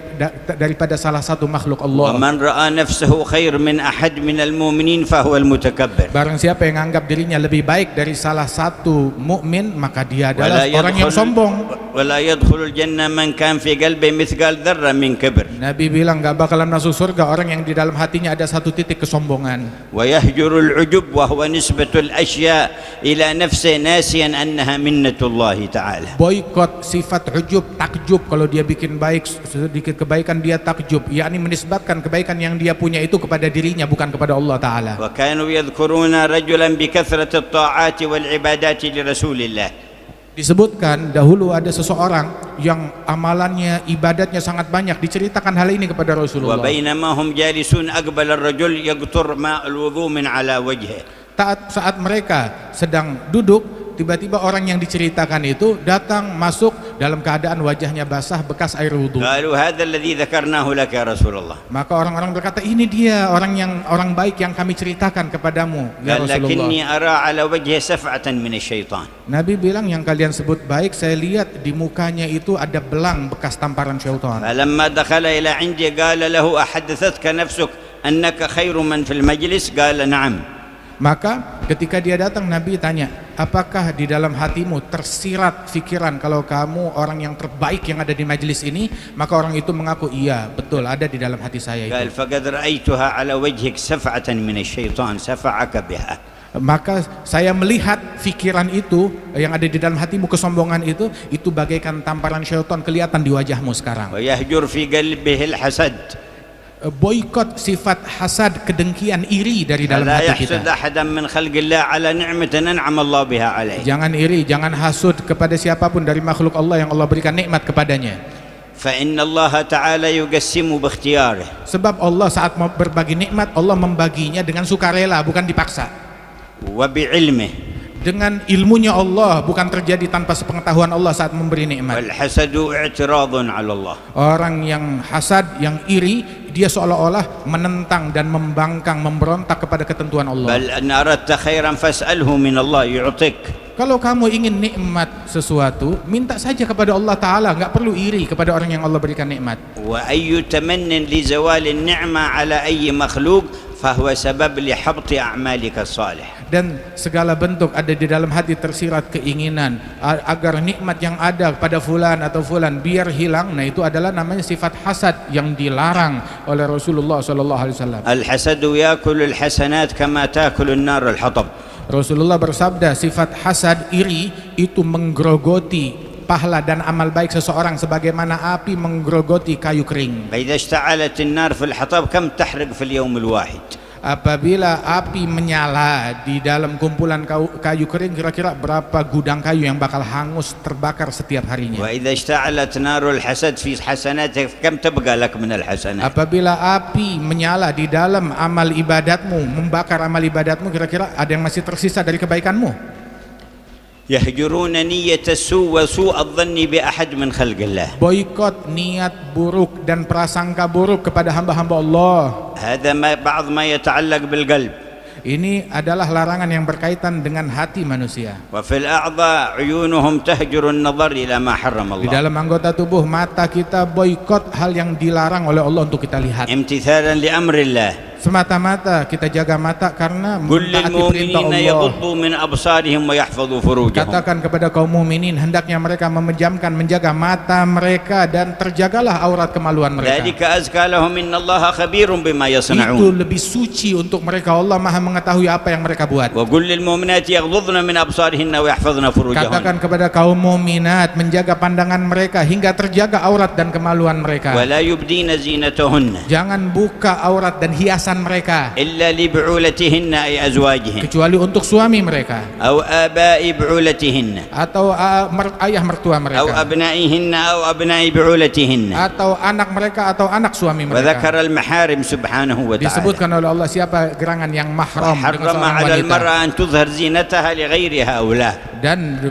daripada salah satu makhluk Allah. ومن رأى نفسه خير من أحد من المؤمنين فهو المتكبر. Barang siapa yang menganggap dirinya lebih baik dari salah satu mukmin, maka dia adalah orang yang sombong. ولا يدخل الجنة من كان في قلبه مثقال ذرة من كبر. Nabi bilang enggak bakalan masuk surga orang yang di dalam hatinya ada satu titik kesombongan. ويهجر العجب وهو نسبة الأشياء إلى نفسه ناسيا أنها منة الله تعالى. Boikot sifat ujub, takjub, kalau dia bikin baik sedikit kebaikan dia takjub, yakni menisbatkan kebaikan yang dia punya itu kepada dirinya, bukan kepada Allah Ta'ala. وكانوا يذكرون رجلا بكثرة الطاعات والعبادات لرسول الله. Disebutkan dahulu ada seseorang yang amalannya, ibadatnya sangat banyak, diceritakan hal ini kepada Rasulullah. وبينما هم جالسون أقبل الرجل يقطر ماء الوضوء من على وجهه. Saat mereka sedang duduk, tiba-tiba orang yang diceritakan itu datang masuk dalam keadaan wajahnya basah bekas air wudhu. قالوا هذا الذي ذكرناه لك يا رسول الله. Maka orang-orang berkata, ini dia orang baik yang kami ceritakan kepadamu ya قال Rasulullah. لكني أرى على وجهه سفعة من الشيطان. Nabi bilang, yang kalian sebut baik, saya lihat di mukanya itu ada belang bekas tamparan syaitan. فلما دخل إلى عندي قال له أحدثتك نفسك أنك خير من في المجلس؟ قال نعم. Maka ketika dia datang, Nabi tanya, apakah di dalam hatimu tersirat pikiran kalau kamu orang yang terbaik yang ada di majelis ini? Maka orang itu mengaku, iya betul, ada di dalam hati saya قال itu. فقد رأيتها على وجهك سفعة من الشيطان سفعك بها. Maka saya melihat pikiran itu yang ada di dalam hatimu, kesombongan itu bagaikan tamparan syaitan kelihatan di wajahmu sekarang. ويهجر في قلبه الحسد. Boikot sifat hasad, kedengkian, iri dari dalam لا hati يحسد kita. أحدا من خلق الله على نعمة أنعم الله بها عليه. Jangan iri, jangan hasud kepada siapapun dari makhluk Allah yang Allah berikan nikmat kepadanya. فإن الله تعالى يقسم باختياره. Sebab Allah saat mau berbagi nikmat, Allah membaginya dengan sukarela, bukan dipaksa. وبعلمه. Dengan ilmunya Allah, bukan terjadi tanpa sepengetahuan Allah saat memberi nikmat. والحسد اعتراض على الله. Orang yang hasad, yang iri, dia seolah-olah menentang dan membangkang, memberontak kepada ketentuan Allah. بل أن أردت خيرا فاسأله من الله يعطيك. Kalau kamu ingin nikmat sesuatu, minta saja kepada Allah Ta'ala, nggak perlu iri kepada orang yang Allah berikan nikmat. وأي تمن لزوال النعمة على أي مخلوق فهو سبب لحبط أعمالك الصالحة. Dan segala bentuk ada di dalam hati tersirat keinginan agar nikmat yang ada pada fulan atau fulan biar hilang. Nah, itu adalah namanya sifat hasad yang dilarang oleh Rasulullah SAW. الحسد يأكل الحسنات كما تأكل النار الحطب. Rasulullah bersabda, sifat hasad iri itu menggerogoti pahala dan amal baik seseorang sebagaimana api menggerogoti kayu kering. فإذا اشتعلت النار في الحطب كم تحرق في اليوم الواحد؟ Apabila api menyala di dalam kumpulan kayu kering, kira-kira berapa gudang kayu yang bakal hangus terbakar setiap harinya. وإذا اشتعلت نار الحسد في حسناتك كم تبقى لك من الحسنات؟ Apabila api menyala di dalam amal ibadatmu, membakar amal ibadatmu, kira-kira ada yang masih tersisa dari kebaikanmu? يهجرون نية السوء وسوء الظن بأحد من خلق الله. Boikot niat buruk dan prasangka buruk kepada hamba-hamba Allah. هذا بعض ما يتعلق بالقلب. Ini adalah larangan yang berkaitan dengan hati manusia. وفي الأعضاء عيونهم تهجر النظر إلى ما حرم Di الله. dalam anggota tubuh, mata kita boikot hal yang dilarang oleh Allah untuk kita lihat. امتثالا لأمر الله. Semata-mata kita jaga mata karena قل mentaati perintah للمؤمنين Allah. يغضوا من أبصارهم ويحفظوا فروجهم. Katakan kepada kaum mukminin hendaknya mereka memejamkan, menjaga mata mereka dan terjagalah aurat kemaluan mereka. ذلك أزكى لهم إن الله خبير بما Itu يصنعون. lebih suci untuk mereka. Allah Maha mengetahui apa yang mereka buat. وقل للمؤمنات يغضضن من أبصارهن ويحفظن فروجهن. Katakan kepada kaum mukminat menjaga pandangan mereka hingga terjaga aurat dan kemaluan mereka. ولا يبدين زينتهن Jangan buka aurat dan hiasan mereka إلا لبعولتهن أي أزواجهن kecuali untuk suami mereka أو آباء بعولتهن atau ayah mertua أو mereka أبنائهن أو أبناء بعولتهن. atau anak mereka atau anak suami mereka. وذكر المحارم سبحانه وتعالى. Disebutkan oleh Allah siapa gerangan yang mahram dengan حرم seorang على wanita. المرأة أن تظهر زينتها لغير هؤلاء. Dan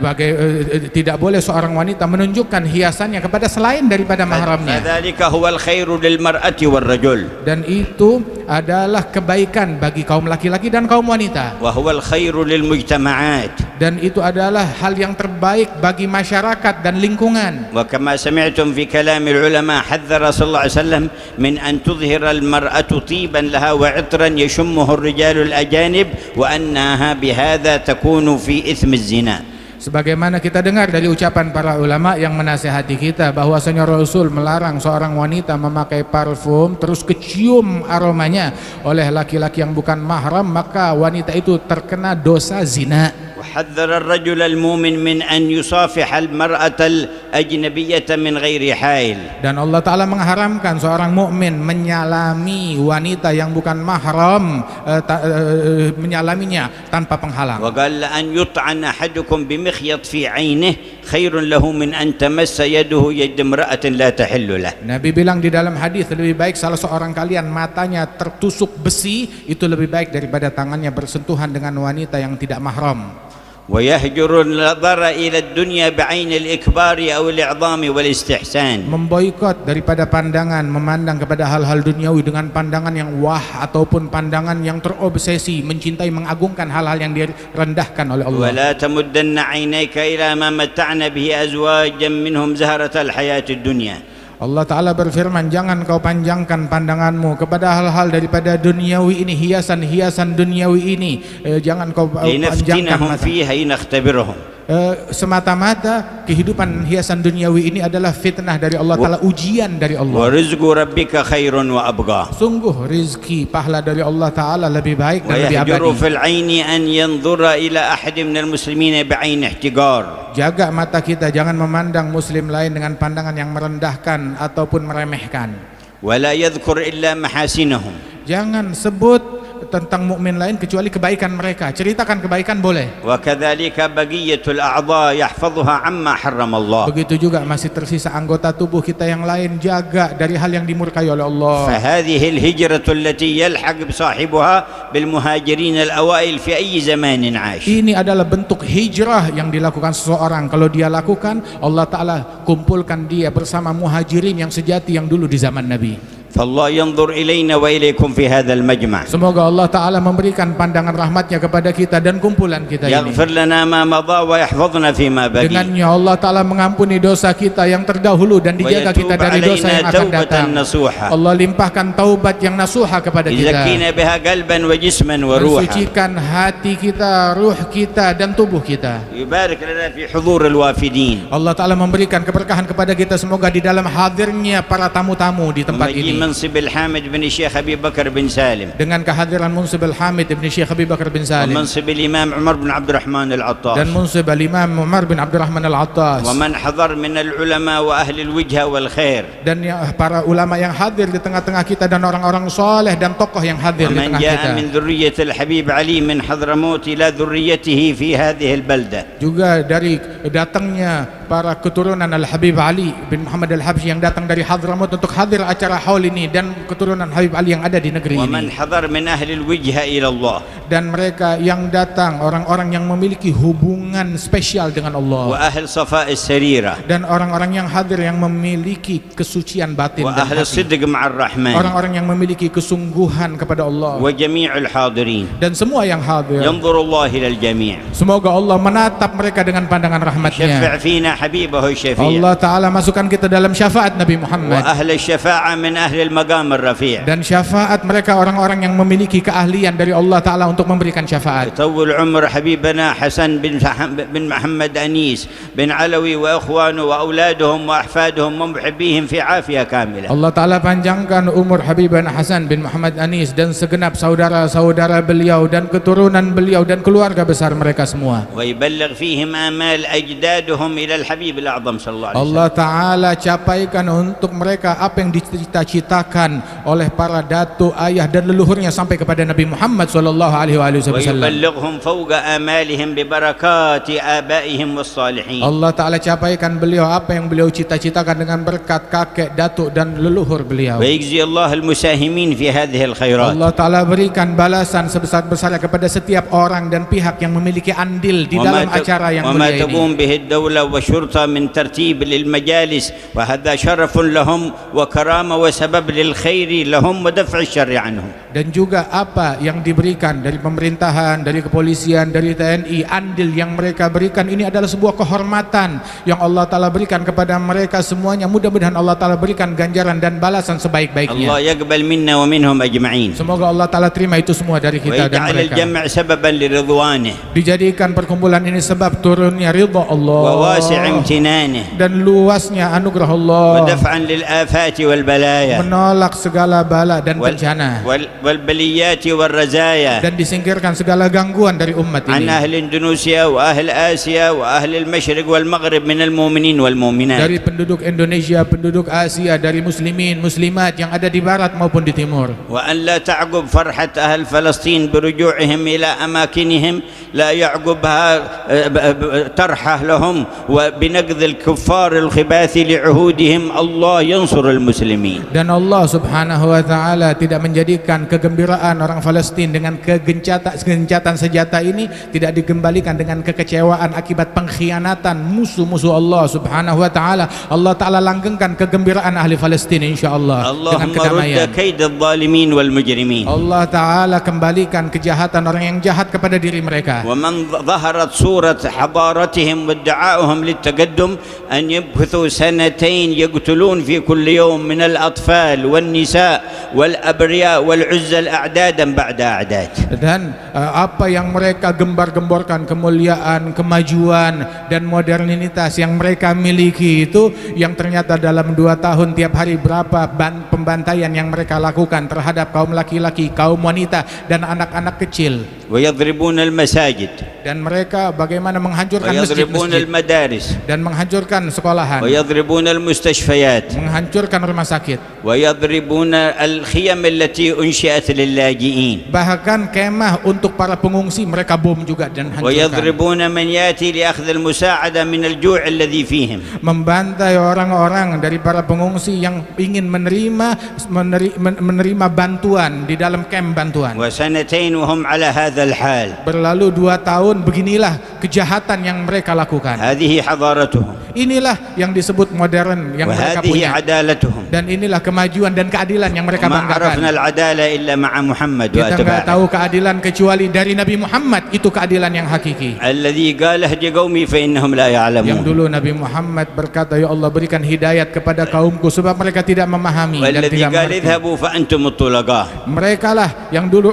tidak boleh seorang wanita menunjukkan hiasannya kepada selain daripada mahramnya. فذلك هو الخير للمرأة والرجل. Dan itu adalah kebaikan bagi kaum laki-laki dan kaum wanita. وهو الخير للمجتمعات. Dan itu adalah hal yang terbaik bagi masyarakat dan lingkungan. وكما سمعتم في كلام العلماء حذر صلى الله عليه وسلم من أن تظهر المرأة طيبا لها وعطرا يشمه الرجال الأجانب وأنها بهذا تكون في إثم الزنا. Sebagaimana kita dengar dari ucapan para ulama yang menasihati kita bahwasanya Rasul melarang seorang wanita memakai parfum terus kecium aromanya oleh laki-laki yang bukan mahram, maka wanita itu terkena dosa zina. وحذر الرجل المؤمن من أن يصافح المرأة الأجنبية من غير حائل. Dan Allah Ta'ala mengharamkan seorang mukmin menyalami wanita yang bukan mahram, menyalaminya tanpa penghalang. وقال أن يطعن أحدكم بمخيط في عينه خير له من أن تمس يده يد امرأة لا تحل له. Nabi bilang di dalam hadis, lebih baik salah seorang kalian matanya tertusuk besi, itu lebih baik daripada tangannya bersentuhan dengan wanita yang tidak mahram. ويهجر النظر إلى الدنيا بعين الإكبار أو الإعظام والاستحسان. Memboikot daripada pandangan, memandang kepada hal-hal duniawi dengan pandangan yang wah ataupun pandangan yang terobsesi, mencintai, mengagungkan hal-hal yang direndahkan oleh Allah. ولا تمدن عينيك إلى ما متعنا به أزواجا منهم زهرة الحياة الدنيا. Allah Ta'ala berfirman, jangan kau panjangkan pandanganmu kepada hal-hal daripada duniawi ini, hiasan-hiasan duniawi ini. Jangan kau panjangkan لنفتنهم mata. فيها لنختبرهم. Semata-mata kehidupan hiasan duniawi ini adalah fitnah dari Allah Ta'ala, ujian dari Allah. ورزق ربك خير وأبقى. Sungguh rizki pahala dari Allah Ta'ala lebih baik dan lebih ويهجر abadi. في العين أن ينظر إلى أحد من المسلمين بعين احتقار. Jaga mata kita, jangan memandang muslim lain dengan pandangan yang merendahkan ataupun meremehkan. ولا يذكر إلا محاسنهم. Jangan sebut tentang mukmin lain kecuali kebaikan mereka. Ceritakan kebaikan boleh. وكذلك بقية الأعضاء يحفظها عما حرم الله. Begitu juga masih tersisa anggota tubuh kita yang lain, jaga dari hal yang dimurkai oleh Allah. فهذه الهجرة التي يلحق بصاحبها بالمهاجرين الأوائل في أي زمان عاش. Ini adalah bentuk hijrah yang dilakukan seseorang. Kalau dia lakukan, Allah Ta'ala kumpulkan dia bersama muhajirin yang sejati yang dulu di zaman Nabi. فالله ينظر إلينا وإليكم في هذا المجمع. Semoga Allah Ta'ala memberikan pandangan rahmatnya kepada kita dan kumpulan kita ini. يغفر لنا ما مضى ويحفظنا فيما بقي. Dengannya Allah Ta'ala mengampuni dosa kita yang terdahulu dan dijaga kita dari dosa yang akan datang. Allah limpahkan taubat yang nasuha kepada kita. يزكينا بها قلبا وجسما وروحا. Mensucikan hati kita, ruh kita dan tubuh kita. يبارك لنا في حضور الوافدين. Allah Ta'ala memberikan keberkahan kepada kita semoga di dalam hadirnya para tamu-tamu di tempat ini. منصب الحامد بن الشيخ أبي بكر بن سالم. Dengan kehadiran Munsib Al-Hamid ibn Syekh Abi Bakar bin Salim. ومنصب الإمام عمر بن عبد الرحمن العطاس. Dan Munsib Al-Imam Umar bin Abdurrahman Al-Attas. ومن حضر من العلماء وأهل الوجهة والخير. Dan para ulama yang hadir di tengah-tengah kita dan orang-orang soleh dan tokoh yang hadir di ومن tengah جاء kita. من ذرية الحبيب علي من حضرموت إلى ذريته في هذه البلدة. Juga dari datangnya para keturunan Al-Habib Ali bin Muhammad Al-Habsyi yang datang dari Hadramut untuk hadir acara haul ini dan keturunan Habib Ali yang ada di negeri ومن ini. حضر من أهل الوجهة إلى الله. Dan mereka yang datang orang-orang yang memiliki hubungan spesial dengan Allah. وأهل صفاء السريرة. Dan orang-orang yang hadir yang memiliki kesucian batin dan وأهل hati. الصدق مع الرحمن. Orang-orang yang memiliki kesungguhan kepada Allah. وجميع الحاضرين. Dan semua yang hadir. ينظر الله إلى الجميع. Semoga Allah menatap mereka dengan pandangan rahmatnya. شفع فينا حبيبه الشفيع. Allah Ta'ala masukkan kita dalam syafaat Nabi Muhammad. وأهل الشفاعة من أهل المقام الرفيع. Dan syafaat mereka orang-orang yang memiliki keahlian dari Allah Ta'ala untuk memberikan syafaat. طول عمر حبيبنا حسن بن محمد أنيس بن علوي وإخوانه وأولادهم وأحفادهم ومحبيهم في عافية كاملة. Allah Ta'ala panjangkan umur Habibana Hasan bin Muhammad Anis dan segenap saudara-saudara beliau dan keturunan beliau dan keluarga besar mereka semua. ويبلغ فيهم آمال أجدادهم إلى الحبيب الأعظم صلى الله عليه وسلم. Allah Ta'ala capaikan untuk mereka apa yang dicita-citakan oleh para datuk, ayah dan leluhurnya sampai kepada Nabi Muhammad SAW. ويبلغهم فوق آمالهم ببركات آبائهم والصالحين. Allah Ta'ala capaikan beliau apa yang beliau cita-citakan dengan berkat kakek, datuk dan leluhur beliau. ويجزي الله المساهمين في هذه الخيرات. Allah Ta'ala berikan balasan sebesar-besarnya kepada setiap orang dan pihak yang memiliki andil di dalam acara yang وما mulia ini. تقوم به الدولة والشرطة من ترتيب للمجالس وهذا شرف لهم وكرامة وسبب للخير لهم ودفع الشر عنهم. Dan juga apa yang diberikan dari pemerintahan, dari kepolisian, dari TNI, andil yang mereka berikan ini adalah sebuah kehormatan yang Allah Ta'ala berikan kepada mereka semuanya. Mudah-mudahan Allah Ta'ala berikan ganjaran dan balasan sebaik-baiknya. الله يقبل منا ومنهم أجمعين. Semoga Allah Ta'ala terima itu semua dari kita dan ويجعل mereka. الجمع سببا لرضوانه Dijadikan perkumpulan ini sebab turunnya ridha Allah وواسع امتنانه dan luasnya anugerah Allah, ودفعا للآفات والبلايا menolak segala bala dan bencana والبليات والرزايا dan disingkirkan segala gangguan dari umat عن ini. أهل إندونيسيا وأهل آسيا وأهل المشرق والمغرب من المؤمنين والمؤمنات. Dari penduduk Indonesia, penduduk Asia, dari muslimin, muslimat yang ada di barat maupun di timur. وأن لا تعقب فرحة أهل فلسطين برجوعهم إلى أماكنهم لا يعقبها ترحة لهم وبنقذ الكفار الخباث لعهودهم. الله ينصر المسلمين. Dan Allah Subhanahu wa Ta'ala tidak menjadikan kegembiraan orang Palestin dengan gencatan senjata ini tidak dikembalikan dengan kekecewaan akibat pengkhianatan musuh-musuh Allah Subhanahu wa Ta'ala. Allah Ta'ala langgengkan kegembiraan ahli Palestin insyaallah dengan اللهم kedamaian. رد كيد الظالمين والمجرمين. Allah Ta'ala kembalikan kejahatan orang yang jahat kepada diri mereka. ومن ظهرت صورة حضارتهم وادعائهم للتقدم أن يبثوا سنتين يقتلون في كل يوم من الأطفال والنساء والأبرياء والعزل أعدادا بعد أعداد. Dan apa yang mereka gembar-gemborkan, kemuliaan, kemajuan dan modernitas yang mereka miliki itu yang ternyata dalam 2 tahun tiap hari berapa pembantaian yang mereka lakukan terhadap kaum laki-laki, kaum wanita dan anak-anak kecil. ويضربون المساجد Dan mereka bagaimana menghancurkan ويضربون masjid-masjid المدارس dan menghancurkan sekolahan, ويضربون المستشفيات menghancurkan rumah sakit, ويضربون الخيم التي أنشئت للاجئين bahkan kemah untuk para pengungsi mereka bom juga dan hancurkan. ويضربون من يأتي لأخذ المساعدة من الجوع الذي فيهم. Membantai orang-orang dari para pengungsi yang ingin menerima bantuan di dalam kamp bantuan. وسنتين وهم على هذا هذا الحال. Berlalu 2 tahun, beginilah kejahatan yang mereka lakukan. هذه حضارتهم Inilah yang disebut modern yang mereka وهذه punya. عدالتهم. Dan inilah kemajuan dan keadilan yang mereka ما عرفنا banggakan. العدالة إلا مع محمد Kita nggak وأتباعه. tahu keadilan kecuali dari Nabi Muhammad. Itu keadilan yang hakiki. الذي قال اهد قومي فإنهم لا Yang يعلمون. dulu Nabi Muhammad berkata, ya Allah berikan hidayat kepada kaumku sebab mereka tidak memahami dan والذي tidak قال mengerti. اذهبوا فأنتم الطلقاء. Mereka lah yang dulu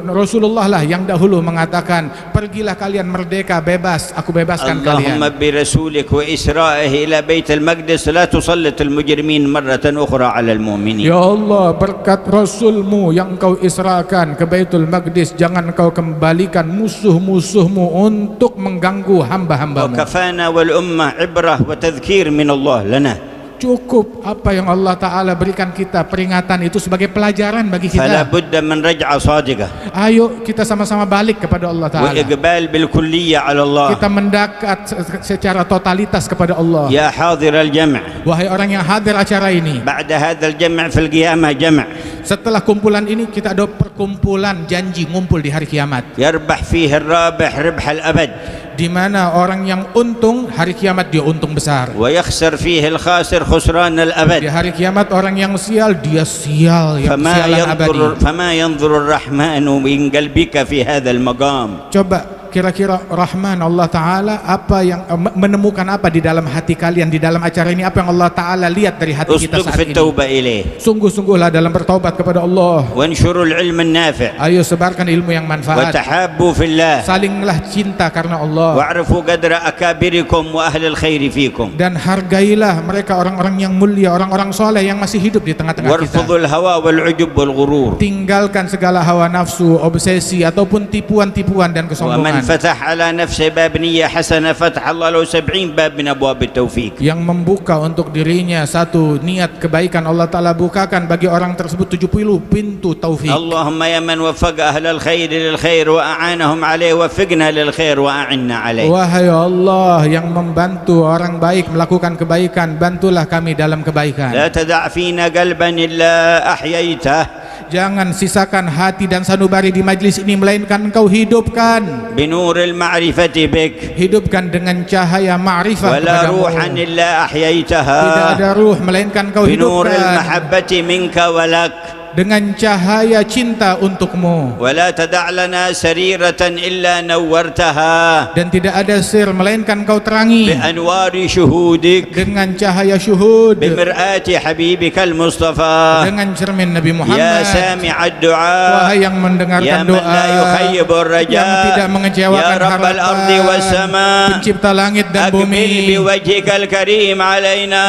Rasulullah lah yang dahulu mengatakan, pergilah kalian merdeka, bebas, aku bebaskan اللهم kalian. برسولك وإسرائه إلى بيت المقدس لا تسلط المجرمين مرة أخرى على المؤمنين. Ya Allah, berkat Rasulmu yang kau israkan ke Baitul Maqdis, jangan kau kembalikan musuh-musuhmu untuk mengganggu hamba-hambamu. وكفانا والأمة عبرة وتذكير من الله لنا. Cukup apa yang Allah Ta'ala berikan kita, peringatan itu sebagai pelajaran bagi فلا kita. بد من رجعة صادقة Ayo kita sama-sama balik kepada Allah Ta'ala. وإقبال بالكلية على الله. Kita mendekat secara totalitas kepada Allah. يا حاضر الجمع، Wahai orang yang hadir acara ini, بعد هذا الجمع في القيامة جمع setelah kumpulan ini kita ada perkumpulan janji ngumpul di hari kiamat, يربح فيه الرابح ربح الأبد di mana orang yang untung hari kiamat dia untung besar. ويخسر فيه الخاسر خسران Di الأبد. hari kiamat orang yang sial dia sial yang sialan abadi. فما ينظر الرحمن من قلبك في هذا المقام. Coba kira-kira Rahman Allah Ta'ala apa yang menemukan apa di dalam hati kalian di dalam acara ini, apa yang Allah Ta'ala lihat dari hati kita اصدق saat في ini. التوبة إليه Sungguh-sungguhlah dalam bertaubat kepada Allah. وانشروا العلم النافع Ayo sebarkan ilmu yang manfaat. وتحابوا في الله Salinglah cinta karena Allah. واعرفوا قدر أكابركم وأهل الخير فيكم Dan hargailah mereka orang-orang yang mulia, orang-orang soleh yang masih hidup di tengah-tengah kita. وارفضوا الهوى والعجب والغرور. Tinggalkan segala hawa nafsu, obsesi ataupun tipuan-tipuan dan ومن kesombongan. فتح على نفسه باب نية حسنة فتح الله له 70 باب من أبواب التوفيق. Yang membuka untuk dirinya satu niat kebaikan, Allah Ta'ala bukakan bagi orang tersebut 70 pintu taufik. اللهم يا من وفق أهل الخير للخير وأعانهم عليه وفقنا للخير وأعنا عليه. Wahai Allah yang membantu orang baik melakukan kebaikan, bantulah kami dalam kebaikan. لا تدع فينا قلبا إلا أحييته Jangan sisakan hati dan sanubari di majlis ini, melainkan engkau hidupkan. بنور المعرفة بك Hidupkan dengan cahaya ma'rifah ولا kepadamu. روحا إلا أحييتها Tidak ada ruh melainkan engkau بنور hidupkan المحبة منك ولك. dengan cahaya cinta untukmu. ولا تدع لنا سريرة إلا نورتها Dan tidak ada sir melainkan engkau terangi بأنوار شهودك dengan cahaya syuhud, بمرآة حبيبك المصطفى. dengan cermin Nabi يا Muhammad. سامع الدعاء Wahai yang يا mendengarkan من doa, لا يخيب yang الرجاء tidak يا mengecewakan رب الأرض harapan, والسماء pencipta langit dan أقبل bumi, بوجهك الكريم علينا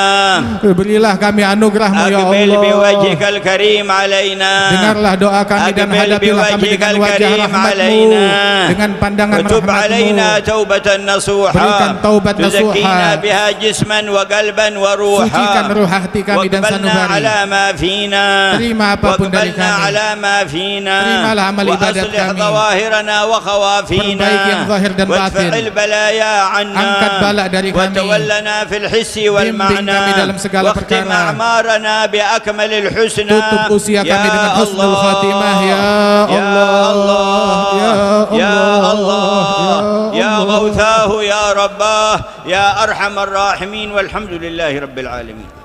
berilah kami anugerahmu ya أقبل Allah. بوجهك الكريم علينا Dengarlah doa kami dan أقبل hadapilah kami بوجهك dengan wajah الكريم rahmatmu, علينا dengan pandangan وتب علينا rahmatmu. توبة نصوحا Berikan taubat تزكينا nasuha, بها جسما وقلبا وروحا sucikan ruh hati kami dan واقبلنا sanubari. على ما فينا Terima apapun dari واقبلنا kami. على ما فينا Terimalah amal ibadat وأصلح kami. ظواهرنا وخوافينا Perbaiki yang zahir dan وادفع batin. البلايا عنا Angkat bala dari kami. وتولنا في الحس Bimbing والمعنى kami dalam segala واختم perkara. أعمارنا بأكمل الحسنى Tutup usia kami dengan husnul khatimah ya يا الله Allah, يا الله يا Allah. غوثاه يا رباه يا أرحم الراحمين والحمد لله رب العالمين.